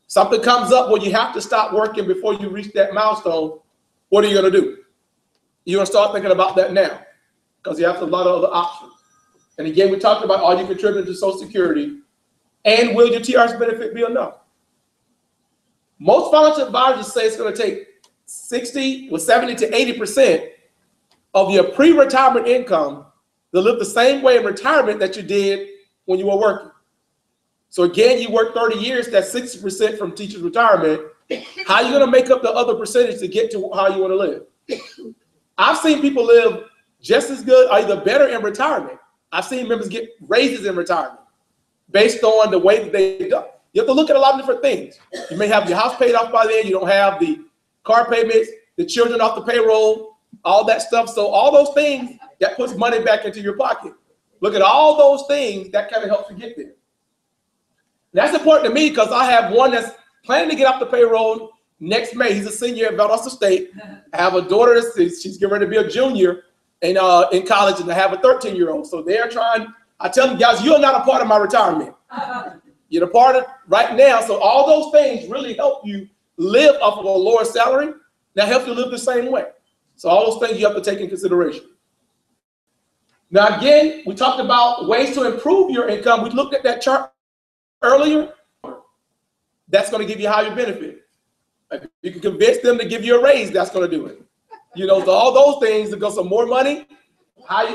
Something comes up where you have to stop working before you reach that milestone. What are you going to do? You're going to start thinking about that now because you have a lot of other options. And again, we talked about are you contributing to Social Security and will your TRS benefit be enough? Most financial advisors say it's going to take 70 to 80% of your pre-retirement income to live the same way in retirement that you did when you were working. So again, you work 30 years, that's 60% from teacher's retirement. How are you going to make up the other percentage to get to how you want to live? I've seen people live just as good or either better in retirement. I've seen members get raises in retirement based on the way that they've done. You have to look at a lot of different things. You may have your house paid off by then. You don't have the car payments, the children off the payroll, all that stuff. So all those things, that puts money back into your pocket. Look at all those things, that kind of helps you get there. That's important to me because I have one that's planning to get off the payroll next May. He's a senior at Valdosta State. I have a daughter she's getting ready to be a junior in college, and I have a 13-year-old. So they're trying. I tell them, guys, you're not a part of my retirement. You're a part of right now. So all those things really help you live off of a lower salary. That helps you live the same way. So all those things you have to take in consideration. Now, again, we talked about ways to improve your income. We looked at that chart earlier. That's going to give you higher benefit. If you can convince them to give you a raise, that's going to do it. You know, so all those things that go some more money,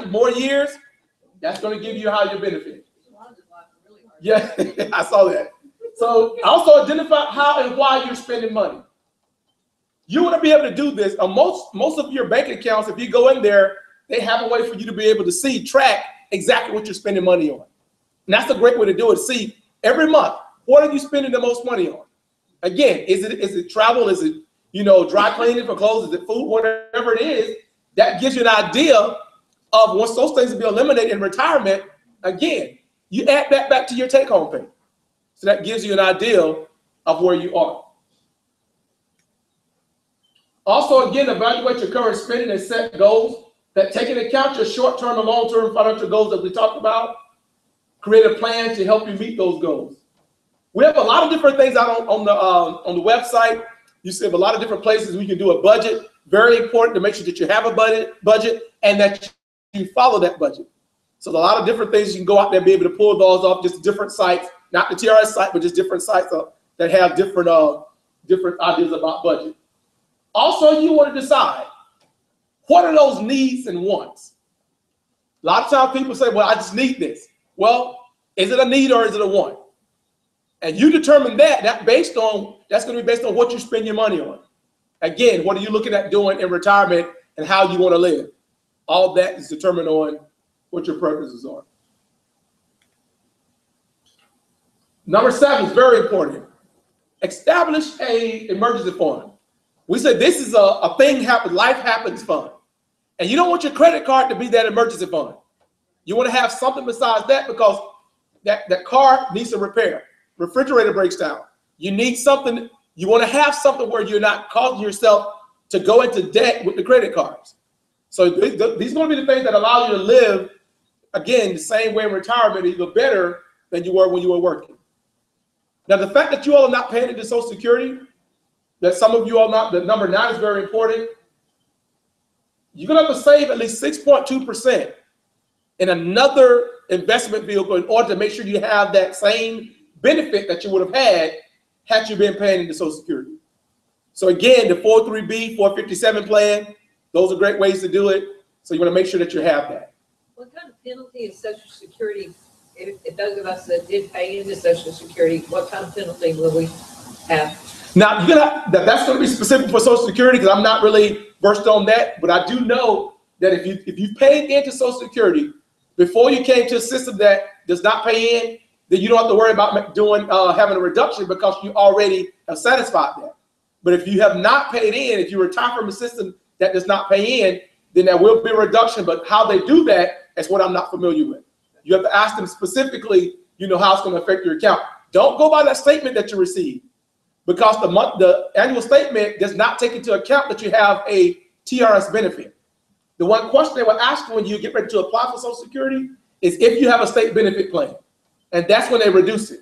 more years, that's going to give you higher benefit. Yeah, I saw that. So also identify how and why you're spending money. You want to be able to do this. Most of your bank accounts, if you go in there, they have a way for you to be able to track exactly what you're spending money on. And that's a great way to do it. See, every month, what are you spending the most money on? Again, is it travel? Is it, dry cleaning for clothes? Is it food? Whatever it is, that gives you an idea of once those things will be eliminated in retirement. Again, you add that back to your take-home pay. So that gives you an idea of where you are. Also, again, evaluate your current spending and set goals that take into account your short-term and long-term financial goals that we talked about. Create a plan to help you meet those goals. We have a lot of different things out on the website. You see a lot of different places we can do a budget. Very important to make sure that you have a budget and that you follow that budget. So there's a lot of different things you can go out there and be able to pull those off, just different sites, not the TRS site, but just different sites that have different ideas about budget. Also, you want to decide, what are those needs and wants? A lot of times people say, well, I just need this. Well, is it a need or is it a want? And you determine that's going to be based on what you spend your money on. Again, what are you looking at doing in retirement and how you want to live? All that is determined on what your preferences are. Number 7 is very important. Establish an emergency fund. We said this is a thing happens, life happens fund. And you don't want your credit card to be that emergency fund. You want to have something besides that because that car needs a repair. Refrigerator breaks down. You need something, you want to have something where you're not causing yourself to go into debt with the credit cards. So these are going to be the things that allow you to live, again, the same way in retirement, even better than you were when you were working. Now, the fact that you all are not paying into Social Security, that some of you all not, the number 9 is very important. You're going to have to save at least 6.2% in another investment vehicle in order to make sure you have that same benefit that you would have had you been paying into Social Security. So again, the 403B, 457 plan, those are great ways to do it. So you want to make sure that you have that. What kind of penalty is Social Security, if those of us that did pay into Social Security, what kind of penalty will we have? Now, that's going to be specific for Social Security because I'm not really versed on that, but I do know that if you paid into Social Security before you came to a system that does not pay in, then you don't have to worry about having a reduction because you already have satisfied that. But if you have not paid in, if you retire from a system that does not pay in, then there will be a reduction. But how they do that is what I'm not familiar with. You have to ask them specifically, how it's going to affect your account. Don't go by that statement that you received because the annual statement does not take into account that you have a TRS benefit. The one question they will ask when you get ready to apply for Social Security is if you have a state benefit plan, and that's when they reduce it.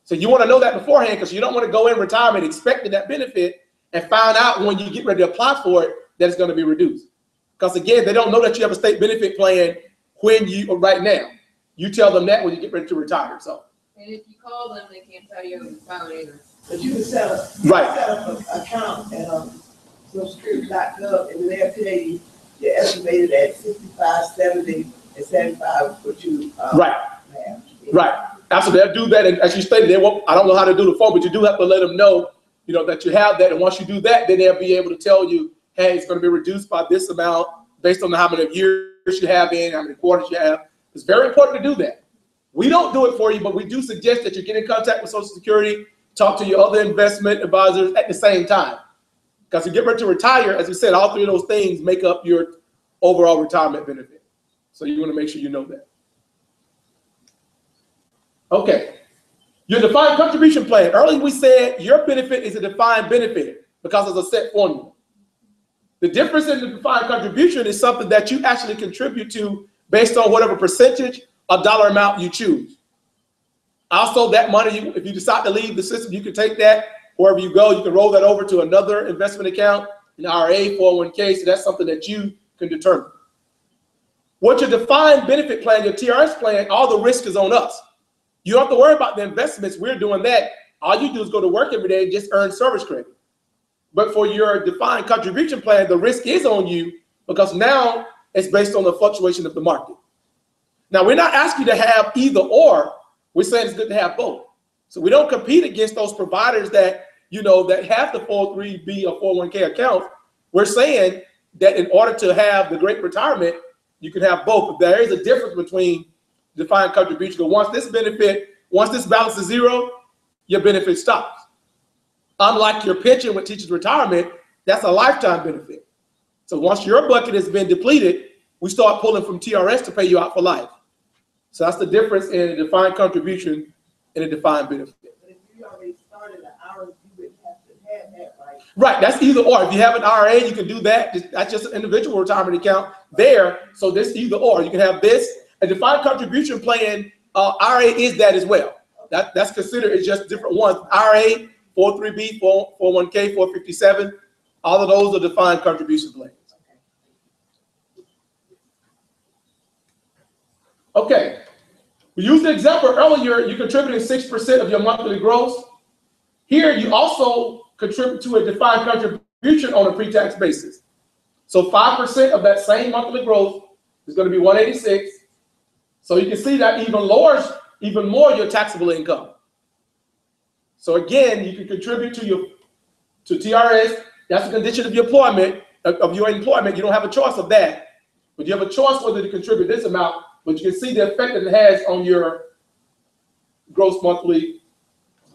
So you want to know that beforehand, because you don't want to go in retirement expecting that benefit and find out when you get ready to apply for it that it's going to be reduced. Because again, they don't know that you have a state benefit plan when you right now. You tell them that when you get ready to retire. So. And if you call them, they can't tell you over the phone either. But you can set up, Right. set up an account at socialsecurity.gov, and they'll tell you you're estimated at 65, 70, and 75 what you Right. have. Right. Absolutely. They'll do that. And as you stated, they won't, I don't know how to do the phone, but you do have to let them know, you know, that you have that. And once you do that, then they'll be able to tell you, hey, it's going to be reduced by this amount based on how many years you have in, how many quarters you have. It's very important to do that. We don't do it for you, but we do suggest that you get in contact with Social Security, talk to your other investment advisors at the same time. Because you get ready to retire, as we said, all three of those things make up your overall retirement benefit. So you want to make sure you know that. Okay. Your defined contribution plan. Earlier we said your benefit is a defined benefit because it's a set formula. The difference in the defined contribution is something that you actually contribute to based on whatever percentage or dollar amount you choose. Also, that money, if you decide to leave the system, you can take that wherever you go. You can roll that over to another investment account, an IRA, 401k. So that's something that you can determine. What your defined benefit plan, your TRS plan, all the risk is on us. You don't have to worry about the investments. We're doing that. All you do is go to work every day and just earn service credit. But for your defined contribution plan, the risk is on you because now it's based on the fluctuation of the market. Now, we're not asking you to have either or. We're saying it's good to have both. So we don't compete against those providers that, you know, that have the 403B or 401k accounts. We're saying that in order to have the great retirement, you can have both. But there is a difference between defined contribution. But once this balance is zero, your benefit stops. Unlike your pension with teachers' retirement, that's a lifetime benefit. So once your bucket has been depleted, we start pulling from TRS to pay you out for life. So that's the difference in a defined contribution and a defined benefit. But if you already started an IRA, you wouldn't have to have that, right? Right, that's either or. If you have an IRA, you can do that. That's just an individual retirement account there. So this either or. You can have this. A defined contribution plan, IRA is that as well. That's considered, it's just different ones. IRA, 403B, 401k, 457, all of those are defined contribution plans. Okay, we used the example earlier, you contributed 6% of your monthly gross. Here, you also contribute to a defined contribution on a pre-tax basis. So 5% of that same monthly gross is going to be 186. So you can see that even lowers even more your taxable income. So again, you can contribute to TRS. That's a condition of your employment. You don't have a choice of that, but you have a choice whether to contribute this amount. But you can see the effect that it has on your gross monthly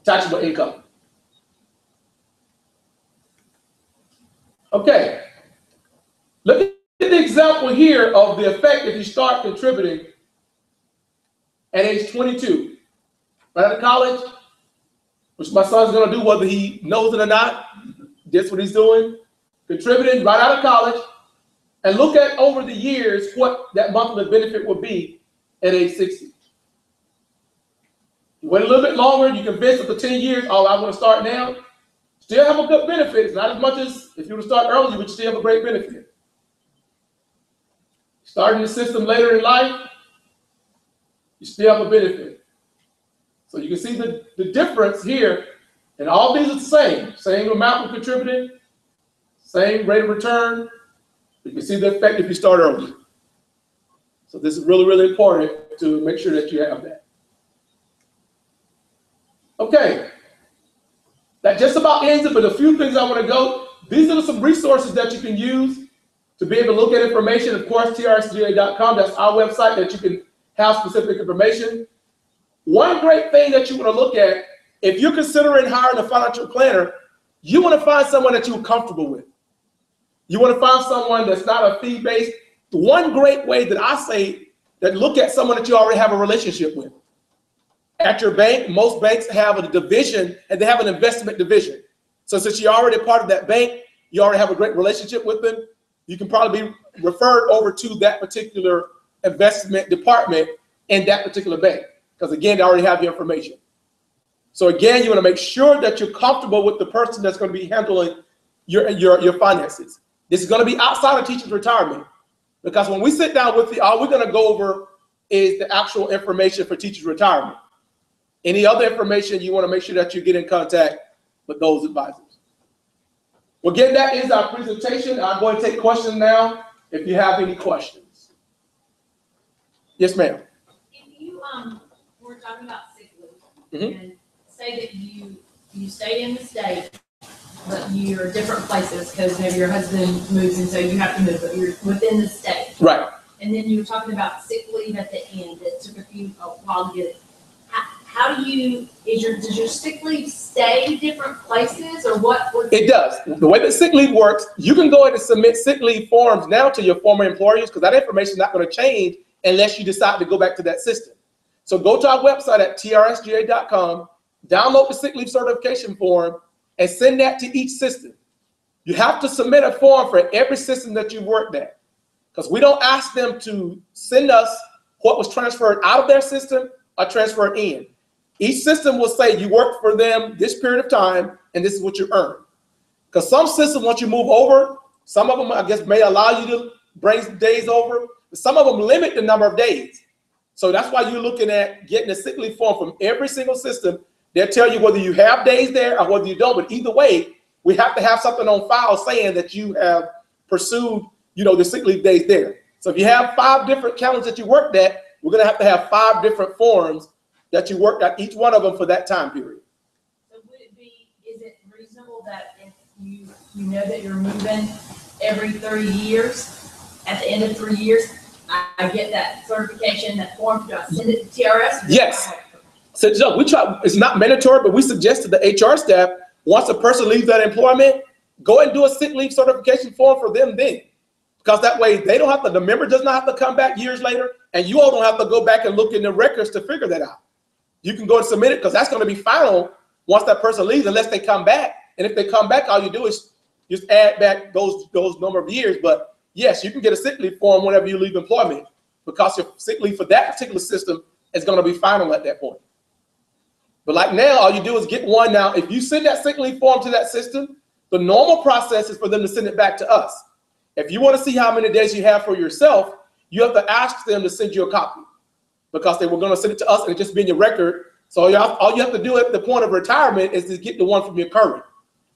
taxable income. Okay, look at the example here of the effect if you start contributing at age 22, right out of college, which my son's going to do whether he knows it or not. That's what he's doing, contributing right out of college. And look at over the years what that monthly benefit will be at age 60. You wait a little bit longer, you convince after 10 years, oh, I want to start now. Still have a good benefit. It's not as much as if you were to start early, you would still have a great benefit. Starting the system later in life, you still have a benefit. So you can see the difference here. And all these are the same. Same amount we're contributing, same rate of return. You can see the effect if you start early. So this is really, really important to make sure that you have that. Okay. That just about ends it, but a few things I want to go. These are some resources that you can use to be able to look at information. Of course, TRSGA.com, that's our website that you can have specific information. One great thing that you want to look at, if you're considering hiring a financial planner, you want to find someone that you're comfortable with. You want to find someone that's not a fee-based. One great way that I say that look at someone that you already have a relationship with. At your bank, most banks have a division and they have an investment division. So since you're already a part of that bank, you already have a great relationship with them, you can probably be referred over to that particular investment department in that particular bank. Because again, they already have the information. So again, you want to make sure that you're comfortable with the person that's going to be handling your finances. This is going to be outside of teacher's retirement. Because when we sit down with you, all we're going to go over is the actual information for teacher's retirement. Any other information, you want to make sure that you get in contact with those advisors. Well, again, that is our presentation. I'm going to take questions now if you have any questions. Yes, ma'am. If you were talking about sick leave, and say that you stay in the state, but you're different places because maybe your husband moves and so you have to move, but you're within the state. Right. And then you were talking about sick leave at the end. It took a while to get it. How do you, does your sick leave stay different places or what? It does. The way that sick leave works, you can go ahead and submit sick leave forms now to your former employers because that information is not going to change unless you decide to go back to that system. So go to our website at trsga.com, download the sick leave certification form, and send that to each system. You have to submit a form for every system that you've worked at because we don't ask them to send us what was transferred out of their system or transferred in. Each system will say you worked for them this period of time and this is what you earn. Because some systems, once you move over, some of them, I guess, may allow you to bring days over, but some of them limit the number of days. So that's why you're looking at getting a sick leave form from every single system. They'll tell you whether you have days there or whether you don't, but either way, we have to have something on file saying that you have pursued, the sick leave days there. So if you have 5 different calendars that you worked at, we're going to have 5 different forms that you worked at, each one of them for that time period. So is it reasonable that if you know that you're moving every 3 years, at the end of 3 years, I get that certification, that form, do I send it to TRS? Yes. So we try, it's not mandatory, but we suggest to the HR staff, once a person leaves that employment, go and do a sick leave certification form for them then. Because that way they don't have to, the member does not have to come back years later, and you all don't have to go back and look in the records to figure that out. You can go and submit it because that's going to be final once that person leaves, unless they come back. And if they come back, all you do is just add back those number of years. But yes, you can get a sick leave form whenever you leave employment because your sick leave for that particular system is going to be final at that point. But like now, all you do is get one. Now, if you send that sick leave form to that system, the normal process is for them to send it back to us. If you want to see how many days you have for yourself, you have to ask them to send you a copy because they were going to send it to us and it just be in your record. So all you have to do at the point of retirement is to get the one from your current.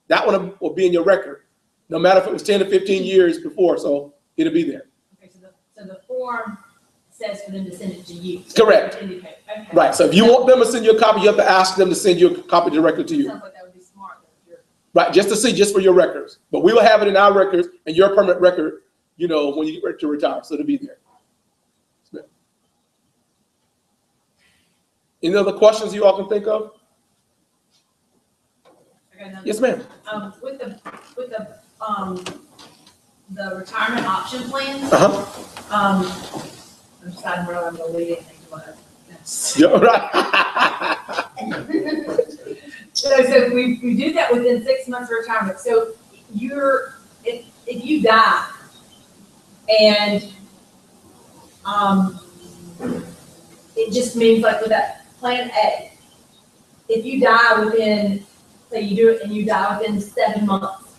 That one will be in your record, no matter if it was 10 to 15 years before. So it'll be there. Okay, so the form says for them to send it to you. So correct. Okay. Right. So if you want them to send you a copy, you have to ask them to send you a copy directly to you. Sounds like that would be smart. Right, just for your records. But we will have it in our records and your permanent record, when you get ready to retire. So it'll be there. Any other questions you all can think of? Yes, ma'am. With the retirement option plans, I'm deciding whether I'm going to leave anything to Yeah, right. So we do that within 6 months of retirement. So if you die and it just means like with that plan A, if you die within, say you do it and you die within 7 months.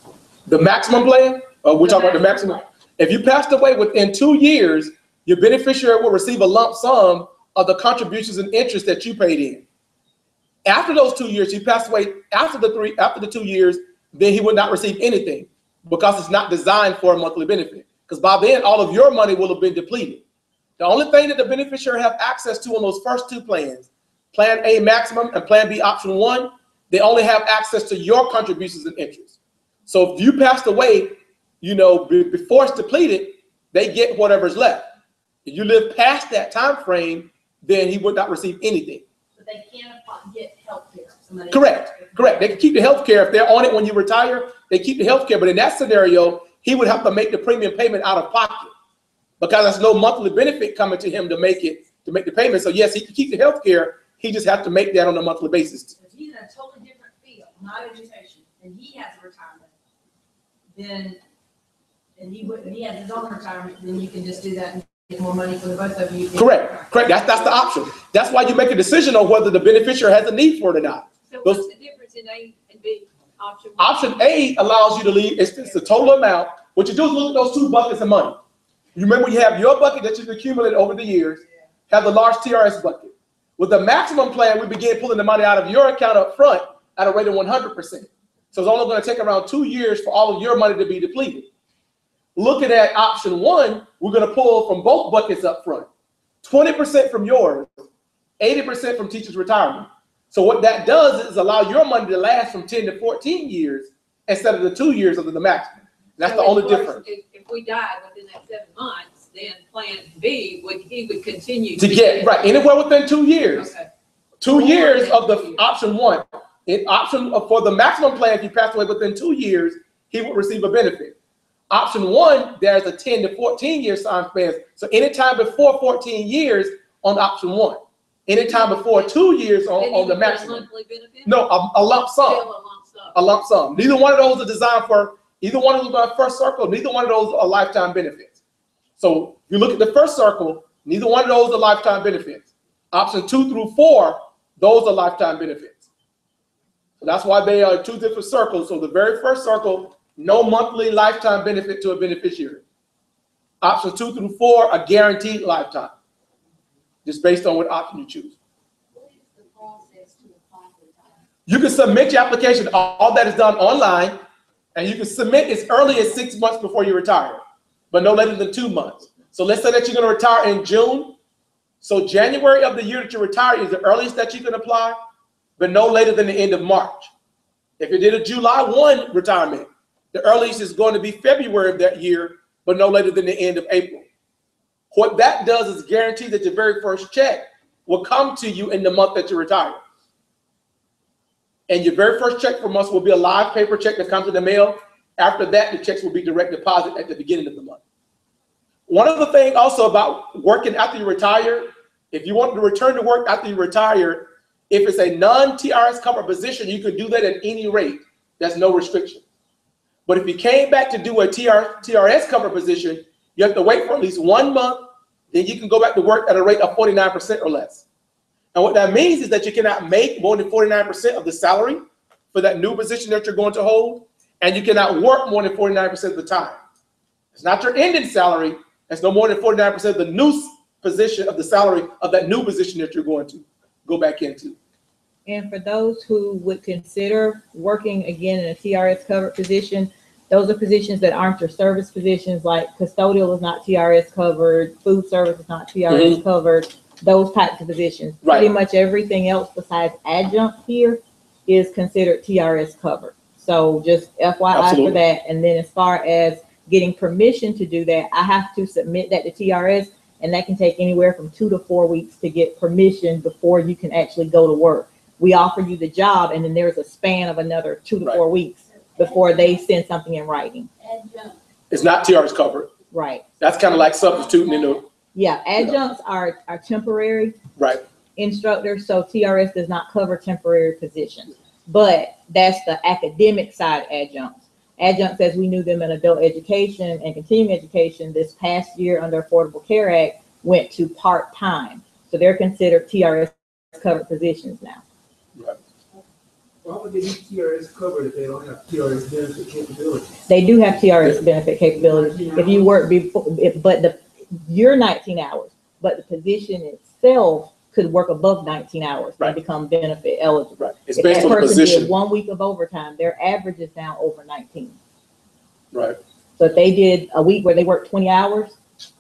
The maximum plan? We're talking about the maximum. If you passed away within 2 years, your beneficiary will receive a lump sum of the contributions and interest that you paid in. After those 2 years, he passed away after the 2 years, then he would not receive anything because it's not designed for a monthly benefit. Because by then, all of your money will have been depleted. The only thing that the beneficiary have access to on those first 2 plans, Plan A maximum and Plan B option 1, they only have access to your contributions and interest. So if you passed away, before it's depleted, they get whatever's left. If you live past that time frame, then he would not receive anything. But they can't get health care. Correct. They can keep the health care. If they're on it when you retire, they keep the health care. But in that scenario, he would have to make the premium payment out of pocket because there's no monthly benefit coming to him to make the payment. So yes, he can keep the health care. He just has to make that on a monthly basis. If he's in a totally different field, not education, and he has a retirement, and he has his own retirement, then you can just do that and more money for the both of you. Correct. That's the option. That's why you make a decision on whether the beneficiary has a need for it or not. So what's the difference in A and B? Option one? Option A allows you to leave, it's the total amount. What you do is look at those 2 buckets of money. You remember you have your bucket that you've accumulated over the years, have the large TRS bucket. With the maximum plan, we begin pulling the money out of your account up front at a rate of 100%. So it's only going to take around 2 years for all of your money to be depleted. Looking at option 1, we're going to pull from both buckets up front. 20% from yours, 80% from teachers' retirement. So what that does is allow your money to last from 10 to 14 years instead of the 2 years of the maximum. That's the only difference. If we died within that 7 months, then plan B he would continue to get right anywhere within 2 years. Okay. 2 years of the option 1. For the maximum plan, if you pass away within 2 years, he would receive a benefit. Option 1, there's a 10 to 14 year time span. So anytime before 14 years on option 1. Anytime before 2 years on the maximum. No, a lump sum. A lump sum. Neither one of those are designed for, either one of those are first circle, neither one of those are lifetime benefits. So if you look at the first circle, neither one of those are lifetime benefits. Option 2 through 4, those are lifetime benefits. So that's why they are 2 different circles. So the very first circle, no monthly lifetime benefit to a beneficiary. Options 2 through 4 are guaranteed lifetime, just based on what option you choose. What is the process to apply for retirement? You can submit your application. All that is done online, and you can submit as early as 6 months before you retire, but no later than 2 months. So let's say that you're going to retire in June. So January of the year that you retire is the earliest that you can apply, but no later than the end of March. If you did a July 1 retirement, the earliest is going to be February of that year, but no later than the end of April. What that does is guarantee that your very first check will come to you in the month that you retire. And your very first check from us will be a live paper check that comes in the mail. After that, the checks will be direct deposit at the beginning of the month. One other thing also about working after you retire, if you want to return to work after you retire, if it's a non-TRS covered position, you can do that at any rate. There's no restriction. But if you came back to do a TRS covered position, you have to wait for at least 1 month, then you can go back to work at a rate of 49% or less. And what that means is that you cannot make more than 49% of the salary for that new position that you're going to hold, and you cannot work more than 49% of the time. It's not your ending salary, it's no more than 49% of the new position of the salary of that new position that you're going to go back into. And for those who would consider working again in a TRS covered position, those are positions that aren't your service positions, like custodial is not TRS covered, food service is not TRS covered, those types of positions. Right. Pretty much everything else besides adjunct here is considered TRS covered. So just FYI for that. And then as far as getting permission to do that, I have to submit that to TRS, and that can take anywhere from 2 to 4 weeks to get permission before you can actually go to work. We offer you the job, and then there's a span of another 2 to 4 weeks before they send something in writing. Adjunct. It's not TRS covered. Right. That's kind of like substituting in the. Yeah, adjuncts are temporary instructors, so TRS does not cover temporary positions. But that's the academic side adjuncts. Adjuncts, as we knew them in adult education and continuing education, this past year under Affordable Care Act went to part-time. So they're considered TRS covered positions now. Why would they be TRS covered if they don't have TRS benefit capabilities? They do have TRS benefit capabilities. If you work before, you're 19 hours, but the position itself could work above 19 hours and become benefit eligible. Right. It's based on the position. Did 1 week of overtime, their average is now over 19. Right. So if they did a week where they worked 20 hours,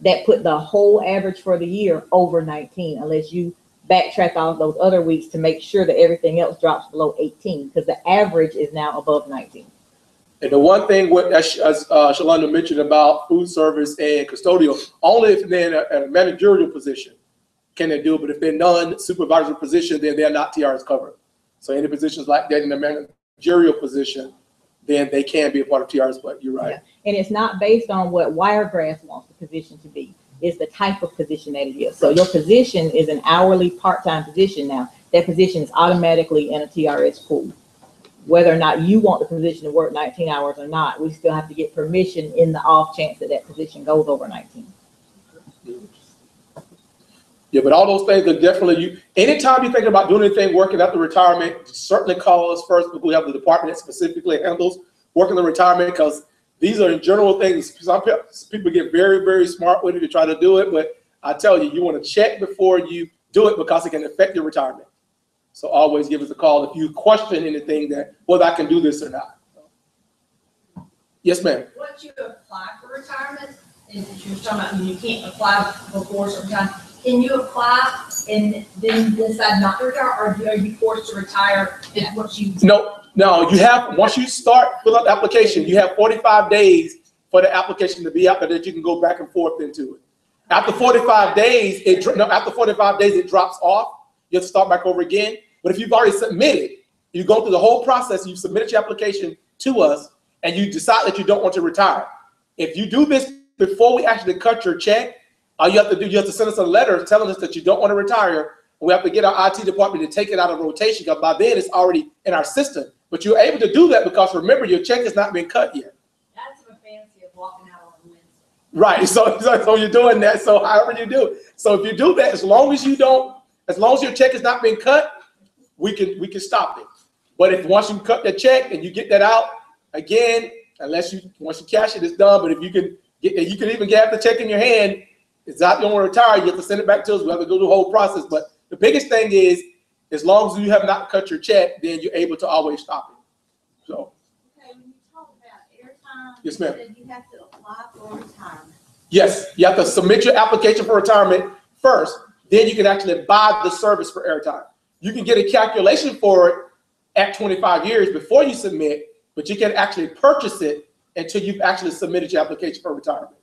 that put the whole average for the year over 19, unless you backtrack all those other weeks to make sure that everything else drops below 18, because the average is now above 19. And the one thing as Shalonda mentioned about food service and custodial, only if they're in a managerial position can they do it, but if they're non-supervisory position, then they're not TRS covered. So any positions like that in a managerial position, then they can be a part of TRS, but you're right. Yeah. And it's not based on what Wiregrass wants the position to be. It's the type of position that it is. So your position is an hourly part-time position now. That position is automatically in a TRS pool. Whether or not you want the position to work 19 hours or not, we still have to get permission in the off chance that that position goes over 19. Yeah, but all those things are definitely anytime you think about doing anything working after retirement, certainly call us first because we have the department that specifically handles working the retirement, because these are in general things. Some people get very, very smart with it to try to do it, but I tell you, you want to check before you do it because it can affect your retirement. So always give us a call if you question anything that whether I can do this or not. Yes, ma'am. Once you apply for retirement, and you were talking about you can't apply before a certain time, can you apply and then decide not to retire, or are you forced to retire if what you? No, you have, once you start fill out the application, you have 45 days for the application to be out there that you can go back and forth into it. After 45 days, it drops off. You have to start back over again. But if you've already submitted, you go through the whole process, you submitted your application to us, and you decide that you don't want to retire. If you do this before we actually cut your check, all you have to do, you have to send us a letter telling us that you don't want to retire. We have to get our IT department to take it out of rotation because by then it's already in our system. But you're able to do that because remember, your check has not been cut yet. That's the fancy of walking out on Wednesday. Right, so you're doing that, so however you do it. So if you do that, as long as your check has not been cut, we can stop it. But if once you cut the check and you get that out, again, once you cash it, it's done. But if you can even get the check in your hand, it's out, you don't want to retire, you have to send it back to us. We have to go through the whole process. But the biggest thing is, as long as you have not cut your check, then you're able to always stop it. So. Okay, when you talk about airtime, Yes, ma'am. you said you have to apply for retirement. Yes, you have to submit your application for retirement first. Then you can actually buy the service for airtime. You can get a calculation for it at 25 years before you submit, but you can actually purchase it until you've actually submitted your application for retirement.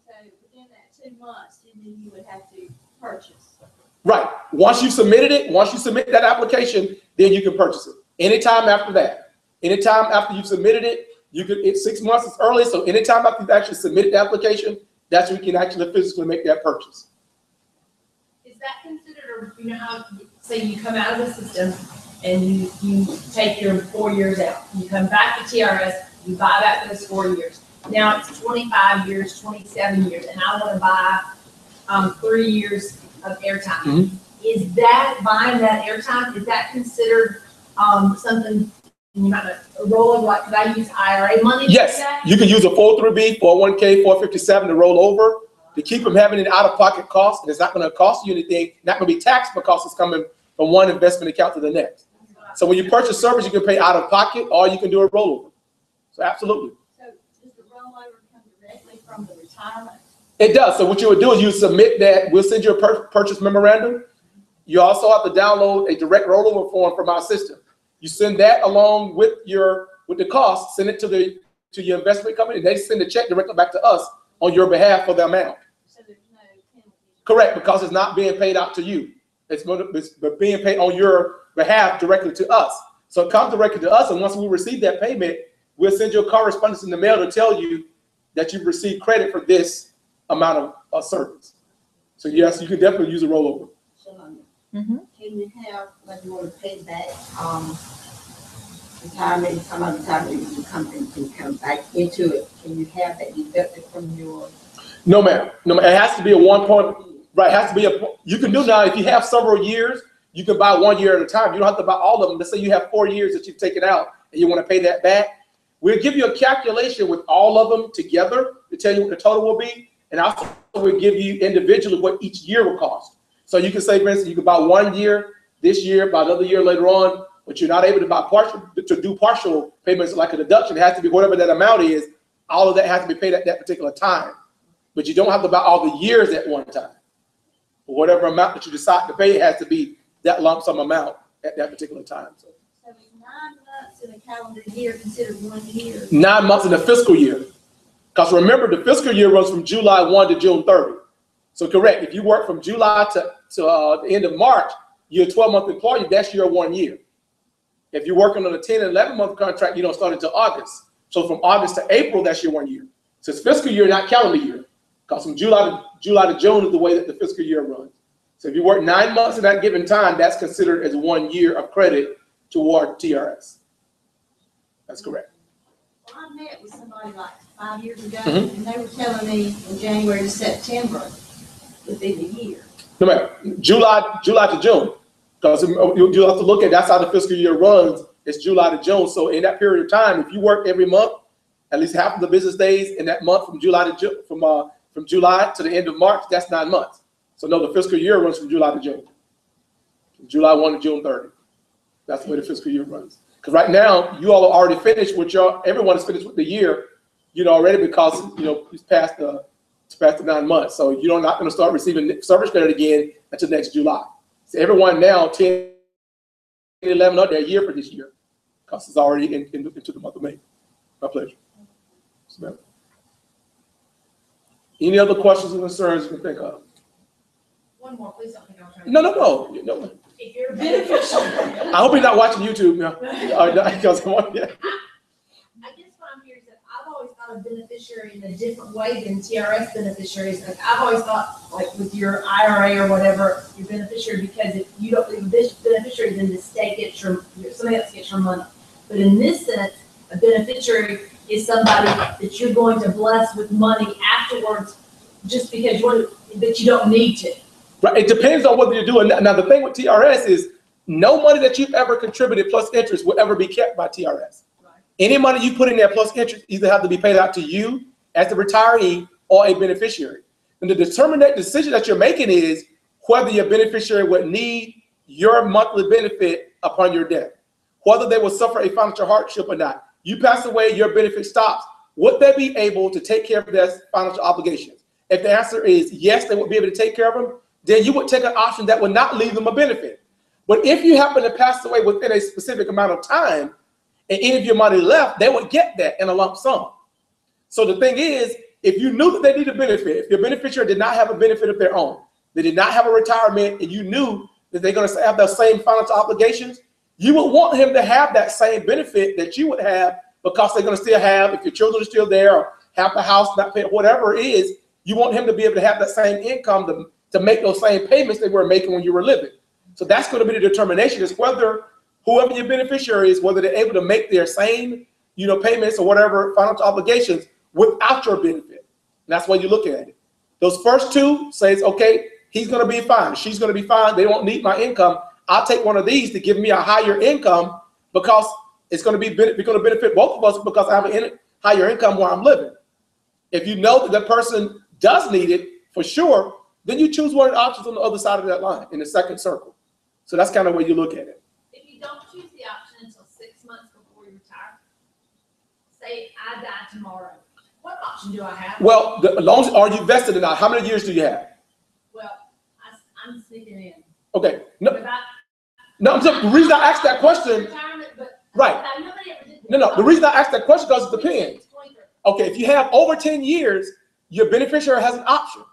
So within that 2 months, then you would have to purchase. Right. Once you submitted it, once you submit that application, then you can purchase it. Anytime after that. Anytime after you've submitted it, it's 6 months is early, so anytime after you've actually submitted the application, that's when you can actually physically make that purchase. Is that considered, or you know how, say you come out of the system and you take your 4 years out, you come back to TRS, you buy back those 4 years. Now it's 25 years, 27 years, and I want to buy 3 years of airtime. Mm-hmm. Is that buying that airtime? Is that considered something you might not roll over? Like, could I use IRA money? Yes, you can use a 403B, 401k, 457 to roll over to keep from having an out-of-pocket cost, and it's not going to cost you anything. Not going to be taxed because it's coming from one investment account to the next. So when you purchase service, you can pay out of pocket, or you can do a rollover. So absolutely. So does the rollover come directly from the retirement? It does. So what you would do is you submit that. We'll send you a purchase memorandum. You also have to download a direct rollover form from our system. You send that along with the cost. Send it to your investment company. They send the check directly back to us on your behalf for the amount. So there's no penalty. Correct, because it's not being paid out to you. It's being paid on your behalf directly to us. So it comes directly to us, and once we receive that payment, we'll send you a correspondence in the mail to tell you that you've received credit for this amount of service. So yes, you can definitely use a rollover. Can you have, like, you want to pay back retirement, some of the time you come back into it? Can you have that deducted from your? No, ma'am. No, it has to be a 1 point. Right, it has to be you can do now, if you have several years, you can buy 1 year at a time. You don't have to buy all of them. Let's say you have 4 years that you've taken out and you want to pay that back. We'll give you a calculation with all of them together to tell you what the total will be. And also we'll give you individually what each year will cost. So you can say, for instance, you can buy 1 year this year, buy another year later on, but you're not able to buy partial payments like a deduction. It has to be whatever that amount is. All of that has to be paid at that particular time. But you don't have to buy all the years at one time. Whatever amount that you decide to pay, it has to be that lump sum amount at that particular time. So it's 9 months in a calendar year considered 1 year. 9 months in a fiscal year. Because remember, the fiscal year runs from July 1 to June 30. So correct, if you work from July to the end of March, you're a 12-month employee, that's your 1 year. If you're working on a 10 and 11-month contract, you don't start until August. So from August to April, that's your 1 year. So it's fiscal year, not calendar year. Because from July to June is the way that the fiscal year runs. So if you work 9 months in that given time, that's considered as 1 year of credit toward TRS. That's correct. Well, I met with somebody like 5 years ago, and they were telling me from January to September would be the year. No matter July to June, because you have to look at that's how the fiscal year runs. It's July to June. So in that period of time, if you work every month, at least half of the business days in that month from July to June, from July to the end of March, that's 9 months. So no, the fiscal year runs from July to June. From July 1 to June 30. That's the way the fiscal year runs. Because right now, you all are already finished with everyone is finished with the year, already because, it's past the 9 months. So you're not going to start receiving service credit again until next July. So everyone now, 10, 11, are their year for this year because it's already into the month of May. My pleasure. Any other questions or concerns you can think of? One more, please don't think I'm trying to. No. If you're a beneficiary. I hope you're not watching YouTube now. Because I guess what I'm hearing is that I've always thought of beneficiary in a different way than TRS beneficiaries. Like I've always thought, like with your IRA or whatever, you're beneficiary because if you don't leave a beneficiary, then the state gets somebody else gets your money. But in this sense, a beneficiary is somebody that you're going to bless with money afterwards, just because that you don't need to. Right. It depends on what you're doing. Now, the thing with TRS is no money that you've ever contributed plus interest will ever be kept by TRS. Right. Any money you put in there plus interest either have to be paid out to you as the retiree or a beneficiary. And the determinate decision that you're making is whether your beneficiary would need your monthly benefit upon your death, whether they will suffer a financial hardship or not. You pass away, your benefit stops. Would they be able to take care of their financial obligations? If the answer is yes, they would be able to take care of them, then you would take an option that would not leave them a benefit. But if you happen to pass away within a specific amount of time and any of your money left, they would get that in a lump sum. So the thing is, if you knew that they need a benefit, if your beneficiary did not have a benefit of their own, they did not have a retirement, and you knew that they're going to have those same financial obligations, you would want him to have that same benefit that you would have because they're going to still have, if your children are still there or have the house not paid, whatever it is, you want him to be able to have that same income to make those same payments they were making when you were living. So that's going to be the determination, is whether whoever your beneficiary is, whether they're able to make their same, payments or whatever financial obligations without your benefit. And that's why you look at it. Those first two says, okay, he's going to be fine. She's going to be fine. They don't need my income. I'll take one of these to give me a higher income because it's going to benefit both of us because I have a higher income where I'm living. If you know that the person does need it for sure, then you choose one of the options on the other side of that line in the second circle. So that's kind of where you look at it. If you don't choose the option until 6 months before you retire, say I die tomorrow, what option do I have? Well, as long as are you vested or not? How many years do you have? Well, I'm sneaking in. Okay. No, the reason I asked that question. Right. No. The reason I asked that question because it depends. Okay, if you have over 10 years, your beneficiary has an option.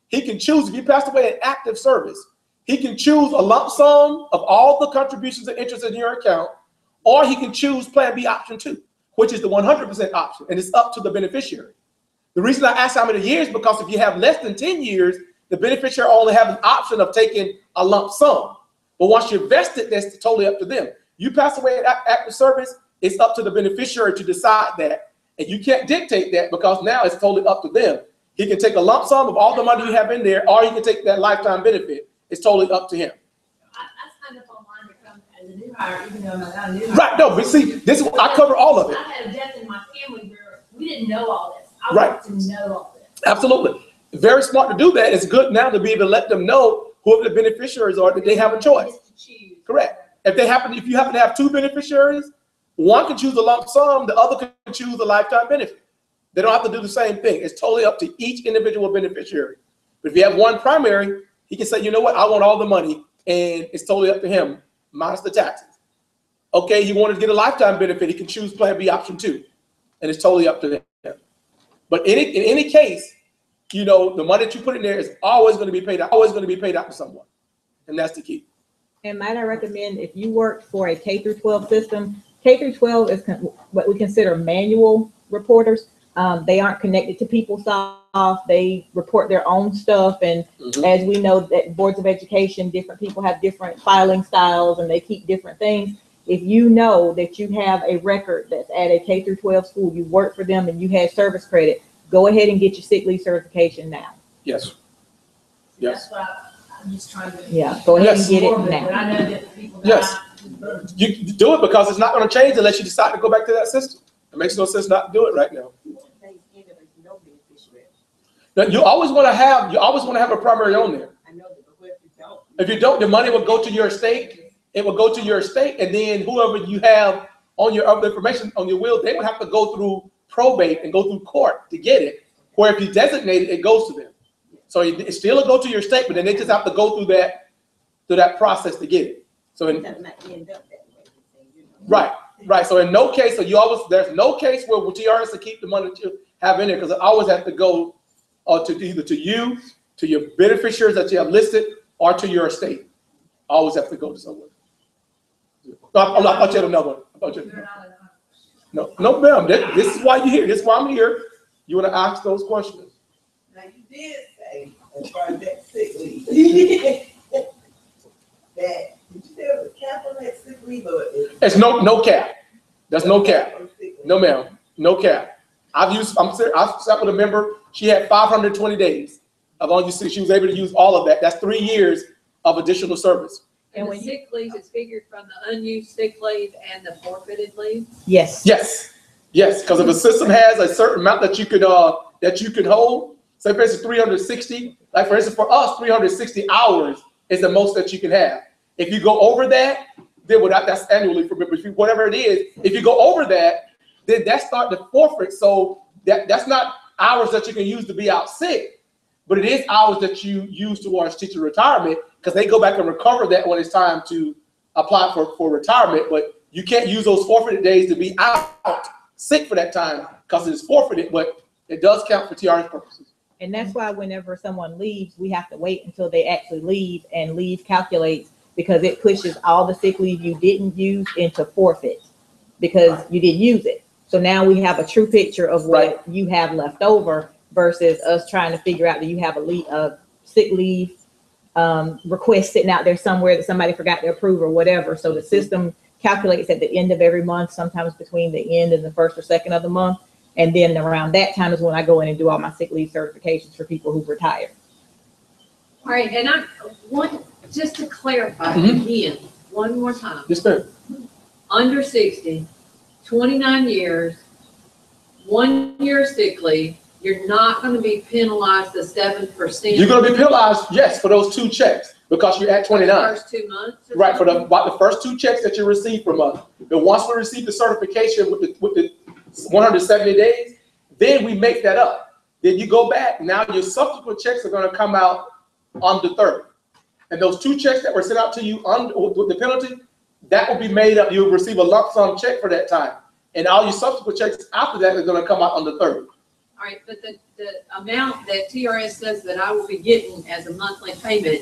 He can choose, if you passed away in active service, he can choose a lump sum of all the contributions and interest in your account, or he can choose Plan B option 2, which is the 100% option, and it's up to the beneficiary. The reason I asked how many years, because if you have less than 10 years, the beneficiary only have an option of taking a lump sum. But once you're vested, that's totally up to them. You pass away in active service, it's up to the beneficiary to decide that. And you can't dictate that because now it's totally up to them. He can take a lump sum of all the money you have in there, or he can take that lifetime benefit. It's totally up to him. I signed up online to come as a new hire, even though I'm not a new hire. Right, no, but see, I cover all of it. I had a death in my family where we didn't know all this. I Right. wanted to know all this. Absolutely. Very smart to do that. It's good now to be able to let them know whoever the beneficiaries are, that they have a choice. Correct. If you happen to have two beneficiaries, one can choose a lump sum, the other can choose a lifetime benefit. They don't have to do the same thing. It's totally up to each individual beneficiary. But if you have one primary, he can say, you know what, I want all the money, and it's totally up to him, minus the taxes. Okay, you want to get a lifetime benefit, he can choose Plan B option 2, and it's totally up to him. But in any case, the money that you put in there is always going to be paid out, to someone, and that's the key. And might I recommend, if you work for a K through 12 system, K through 12 is what we consider manual reporters. They aren't connected to PeopleSoft. They report their own stuff. And as we know that boards of education, different people have different filing styles and they keep different things. If you know that you have a record that's at a K through 12 school, you work for them and you had service credit, go ahead and get your sick leave certification now. Yes. Yes. That's what I'm just trying to. Yeah, go ahead and get it But now. I know that people. Yes. You do it because it's not going to change unless you decide to go back to that system. It makes no sense not to do it right now. Now, you always want to have a primary on there. I know that, but what if you don't? If you don't, the money will go to your estate. It will go to your estate, and then whoever you have on your other information on your will, they would have to go through probate and go through court to get it. Where if you designate it, it goes to them. So it still will go to your estate, but then they just have to go through that process to get it. So in, right. So in no case, there's no case where TRS will keep the money that you have in there, because it always has to go to either to you, to your beneficiaries that you have listed, or to your estate. Always have to go to someone. I thought you had another one. No, ma'am. This is why you're here. This is why I'm here. You want to ask those questions. Now, you did say, as far as that sick leave, that, did you say it was a cap on that sick leave, or It's no cap. There's no cap. No, ma'am. No cap. I've sat with a member. She had 520 days of all you see. She was able to use all of that. That's 3 years of additional service. And the sick leave is figured from the unused sick leave and the forfeited leave? Yes. Yes, because if a system has a certain amount that you can hold, say for instance 360, like for instance for us, 360 hours is the most that you can have. If you go over that, then that's annually for whatever it is. If you go over that, then that's start to forfeit. So that's not hours that you can use to be out sick, but it is hours that you use towards teacher retirement, because they go back and recover that when it's time to apply for retirement. But you can't use those forfeited days to be out sick for that time because it's forfeited, but it does count for TRS purposes. And that's why whenever someone leaves, we have to wait until they actually leave, and leave calculates, because it pushes all the sick leave you didn't use into forfeit because you didn't use it. So now we have a true picture of what you have left over versus us trying to figure out that you have a sick leave request sitting out there somewhere that somebody forgot to approve or whatever. So the system calculates at the end of every month, sometimes between the end and the first or second of the month. And then around that time is when I go in and do all my sick leave certifications for people who've retired. All right, and I want just to clarify again, one more time. Yes, ma'am. Under 60, 29 years, 1 year sick leave, you're not going to be penalized the 7%. You're going to be penalized, yes, for those 2 checks because you're at 29. The first 2 months? Right, for the first 2 checks that you receive from us. But once we receive the certification with the 170 days, then we make that up. Then you go back. Now your subsequent checks are going to come out on the 3rd. And those 2 checks that were sent out to you with the penalty, that will be made up. You'll receive a lump sum check for that time. And all your subsequent checks after that are going to come out on the 3rd. All right, but the amount that TRS says that I will be getting as a monthly payment,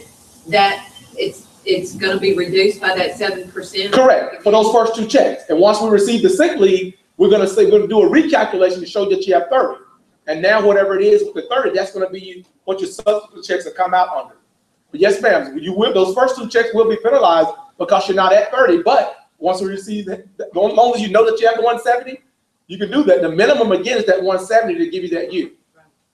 that it's going to be reduced by that 7%? Correct, for those first 2 checks. And once we receive the sick leave, we're going to do a recalculation to show that you have 30. And now whatever it is with the 30, that's going to be what your subsequent checks will come out under. But yes, ma'am, those first 2 checks will be penalized because you're not at 30. But once we receive that, as long as you know that you have the 170, you can do that. The minimum again is that 170 to give you that year.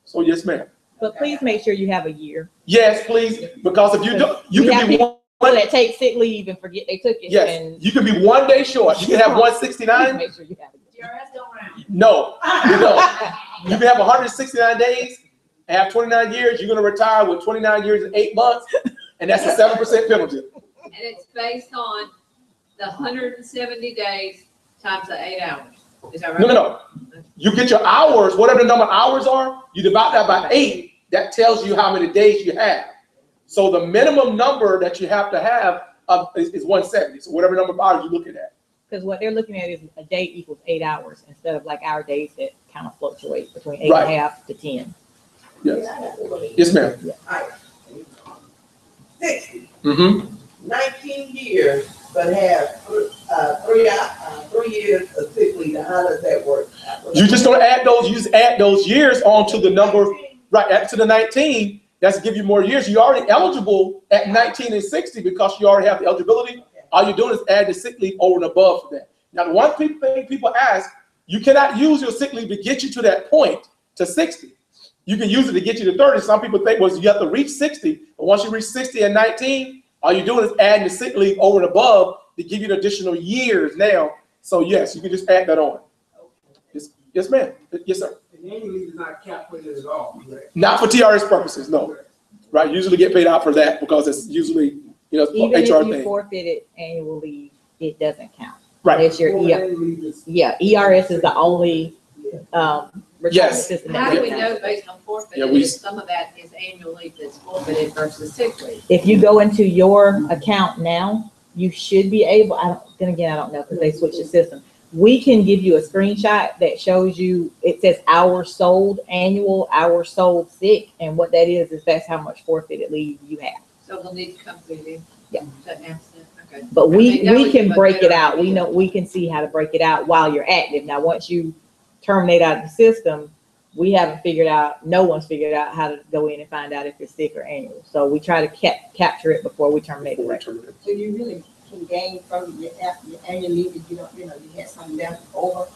So yes, ma'am. But please make sure you have a year. Yes, please, because if you don't, you can be one that take sick leave and forget they took it. Yes, and you can be 1 day short. You can have 169. Make sure you have a year. TRS don't round. No, you don't. You can have 169 days and have 29 years. You're going to retire with 29 years and 8 months, and that's a 7% penalty. And it's based on the 170 days times the 8 hours. Is that right? No. You get your hours, whatever the number of hours are, you divide that by 8. That tells you how many days you have. So the minimum number that you have to have is 170. So whatever number of hours you're looking at. Because what they're looking at is a day equals 8 hours instead of like our days that kind of fluctuate between 8.5 to 10. Yes. Yes, ma'am. Right. 60. 19 years, but have 3 years of sick leave. How does that work? You just don't add those. You just add those years onto the number, right? Add to the 19. That's to give you more years. You're already eligible at 19 and 60 because you already have the eligibility. All you're doing is add the sick leave over and above for that. Now, the one thing people ask, you cannot use your sick leave to get you to that point to 60. You can use it to get you to 30. Some people think, well, you have to reach 60. But once you reach 60 and 19, all you're doing is adding the sick leave over and above to give you the additional years now. So yes, you can just add that on. Yes, ma'am. Yes, sir. And annual leave is not calculated at all, correct? Not for TRS purposes, no. Right, usually get paid out for that because it's usually, you know, Even HR if you thing. forfeited annual leave, it doesn't count. Right. It's your ERS is the only retirement Yes. system. How that do we counts. know based on forfeit, Yeah, we- if some of that is annual leave that's forfeited versus sick leave? If you go into your account now, you should be able, I don't know because they switched the system. We can give you a screenshot that shows you, it says hours sold annual, hours sold sick. And what that is that's how much forfeited leave you have. So we'll need to come through you. Yeah. Shut down, okay. But I mean, that we would can give a break it better out. We idea. know, we can see how to break it out while you're active. Now, once you terminate out of the system, we haven't figured out, no one's figured out how to go in and find out if you're sick or annual. So we try to capture it before we terminate the record. So you really can gain from your annual leave if you had something left over.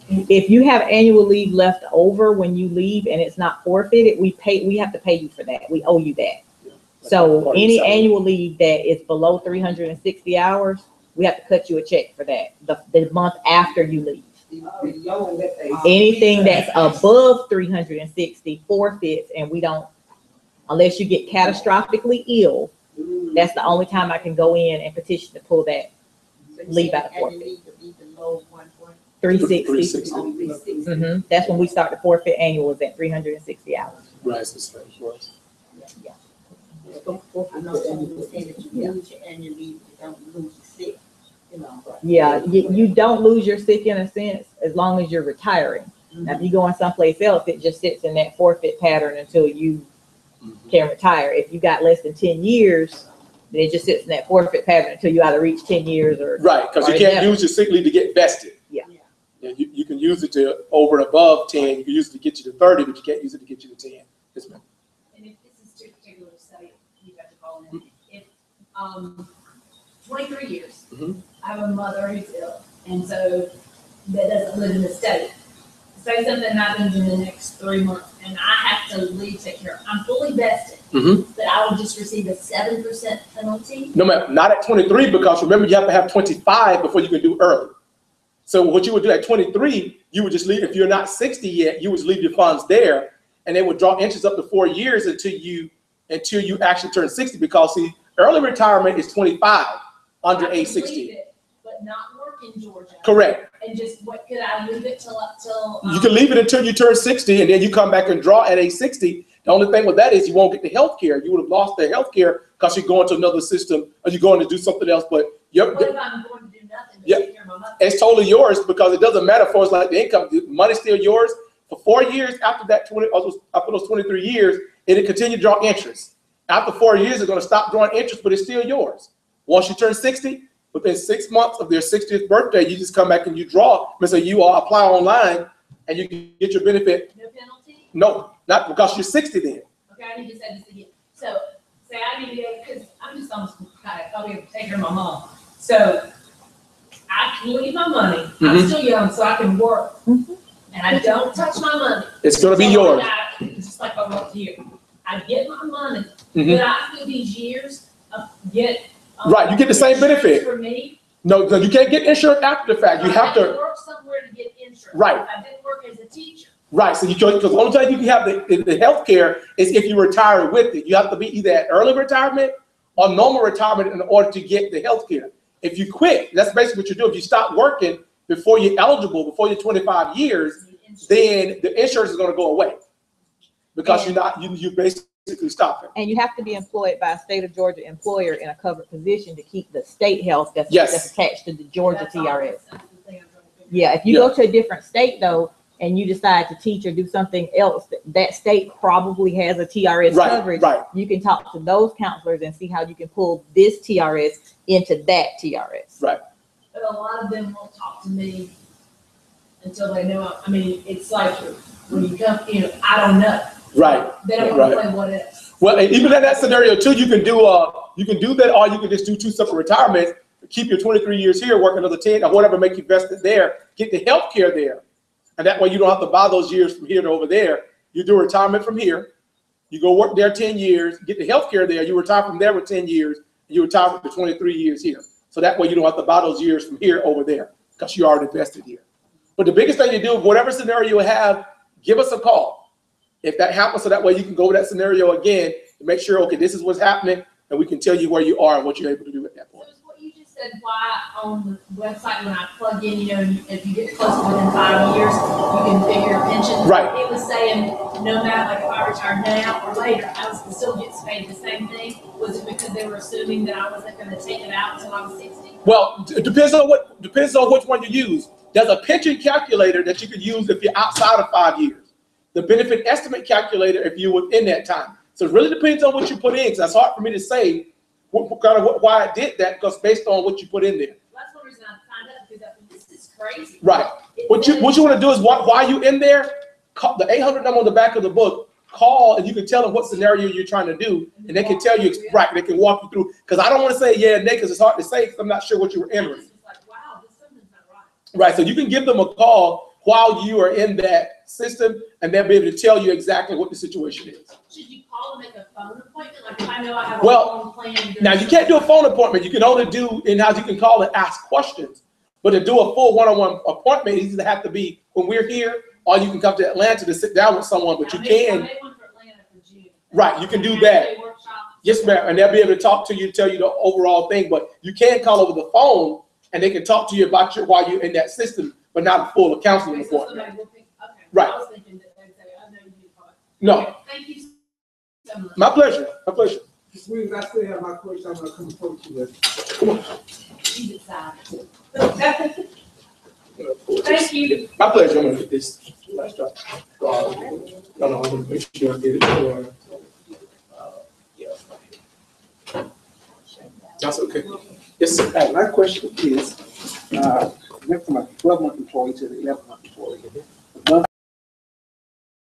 If you have annual leave left over when you leave and it's not forfeited, we have to pay you for that. We owe you that. So any annual leave that is below 360 hours, we have to cut you a check for that, the month after you leave. Anything that's above 360 forfeits, and we don't, unless you get catastrophically ill, that's the only time I can go in and petition to pull that leave out of forfeit. 360. Mhm. That's when we start to forfeit annual is at 360 hours. Right, it's the same for us. Yeah. I know some people say that you lose your annual leave, you don't lose your sick, Yeah, you don't lose your sick in a sense as long as you're retiring. Now, if you go on someplace else, it just sits in that forfeit pattern until you can retire. If you got less than 10 years, then it just sits in that forfeit pattern until you either reach 10 years or. Right, because you can't use your sick leave to get vested. Yeah. Yeah, you can use it to over and above 10. You can use it to get you to 30, but you can't use it to get you to 10. Yes, ma'am. And if this is too particular to say, you have to call in. If 23 years, I have a mother who's ill, and so that doesn't live in the state. Say something happens in the next 3 months, and I have to leave, take care of. I'm fully vested, but I will just receive a 7% penalty. No, ma'am, not at 23, because remember, you have to have 25 before you can do early. So what you would do at 23, you would just leave, if you're not 60 yet, you would leave your funds there, and they would draw interest up to 4 years until you actually turn 60, because see, early retirement is 25 under age 60. But not work in Georgia. Correct. And just, what, could I leave it till You can leave it until you turn 60, and then you come back and draw at age 60. The only thing with that is you won't get the health care. You would have lost the health care because you're going to another system or you're going to do something else. But what if I'm going to do nothing to take care of my mother? It's totally yours, because it doesn't matter for us like the income. The money's still yours. For 4 years after that, after those 23 years, it'll continue to draw interest. After 4 years, it's going to stop drawing interest, but it's still yours. Once you turn 60, within 6 months of their 60th birthday, you just come back and you draw. So you all apply online and you can get your benefit. No penalty? No, not because you're 60 then. Okay, I need to say this again. So, say I need to go, because I'm just almost kind of probably take care of my mom. So, I can leave my money. I'm still young, so I can work. And I don't touch my money. It's going to be yours. Just like I wrote here. I get my money, but after these years, get right, you get the same benefit. For me. No, you can't get insurance after the fact. You have to work somewhere to get insurance. Right. I didn't work as a teacher. Right, so because the only time you can have the health care is if you retire with it. You have to be either at early retirement or normal retirement in order to get the health care. If you quit, that's basically what you do. If you stop working before you're eligible, before you're 25 years, then the insurance is going to go away because you basically stop it. And you have to be employed by a state of Georgia employer in a covered position to keep the state health that's attached to the Georgia TRS. Yeah, if you go to a different state though, and you decide to teach or do something else, that state probably has a TRS coverage. Right. You can talk to those counselors and see how you can pull this TRS into that TRS. Right. But a lot of them won't talk to me until they know. I mean, it's like when you come, I don't know. Right. They don't want to play what else. Well, and even in that scenario too, you can do that, or you can just do 2 separate retirements. Keep your 23 years here, work another 10 or whatever, make you vested there. Get the health care there. And that way you don't have to buy those years from here to over there. You do retirement from here. You go work there 10 years, get the health care there. You retire from there with 10 years. And you retire for 23 years here. So that way you don't have to buy those years from here over there because you already invested here. But the biggest thing you do, whatever scenario you have, give us a call. If that happens, so that way you can go over that scenario again to make sure, okay, this is what's happening, and we can tell you where you are and what you're able to do at that point. So it's what you just said, why on the website when I plug in, you know, if you get close to within 5 years, you can figure your pension. Right. It was saying no matter, like if I retire now or later, I was still gets paid the same thing. Was it because they were assuming that I wasn't going to take it out until I was 60? Well, it depends on which one you use. There's a pension calculator that you could use if you're outside of 5 years. The benefit estimate calculator if you're within that time. So it really depends on what you put in. Because that's hard for me to say why I did that, because based on what you put in there. That's one reason I signed up, because this is crazy. Right. What you want to do is while you in there, call the 800 number on the back of the book. Call and you can tell them what scenario you're trying to do, and they can tell you right. They can walk you through. Because I don't want to say yeah, Nick, because it's hard to say because I'm not sure what you were entering. It's like, wow, this something's not right. Right. So you can give them a call while you are in that system, and they'll be able to tell you exactly what the situation is. Should you call and make a phone appointment? Like if I know I have a phone plan. Now you can't do a phone appointment. You can only do in-house. You can call and ask questions, but to do a full one-on-one appointment, it either have to be when we're here, or you can come to Atlanta to sit down with someone. But you can. I made one for Atlanta for June. Right. You can do that. Yes, ma'am. And they'll be able to talk to you, tell you the overall thing. But you can call over the phone, and they can talk to you about while you're in that system, but not a full counseling appointment. Okay. Right. I was thinking that they'd say, I know you need to call. No. Okay, thank you so much. My pleasure. My pleasure. Ms. Williams, I still have my question. I'm gonna come approach you with. Come on. She's excited. Thank you. My pleasure. I'm gonna get this. Nice job. No, I'm gonna make sure I get it. Yeah. That's okay. Yes, sir. My question is, went from a 12-month employee to an 11-month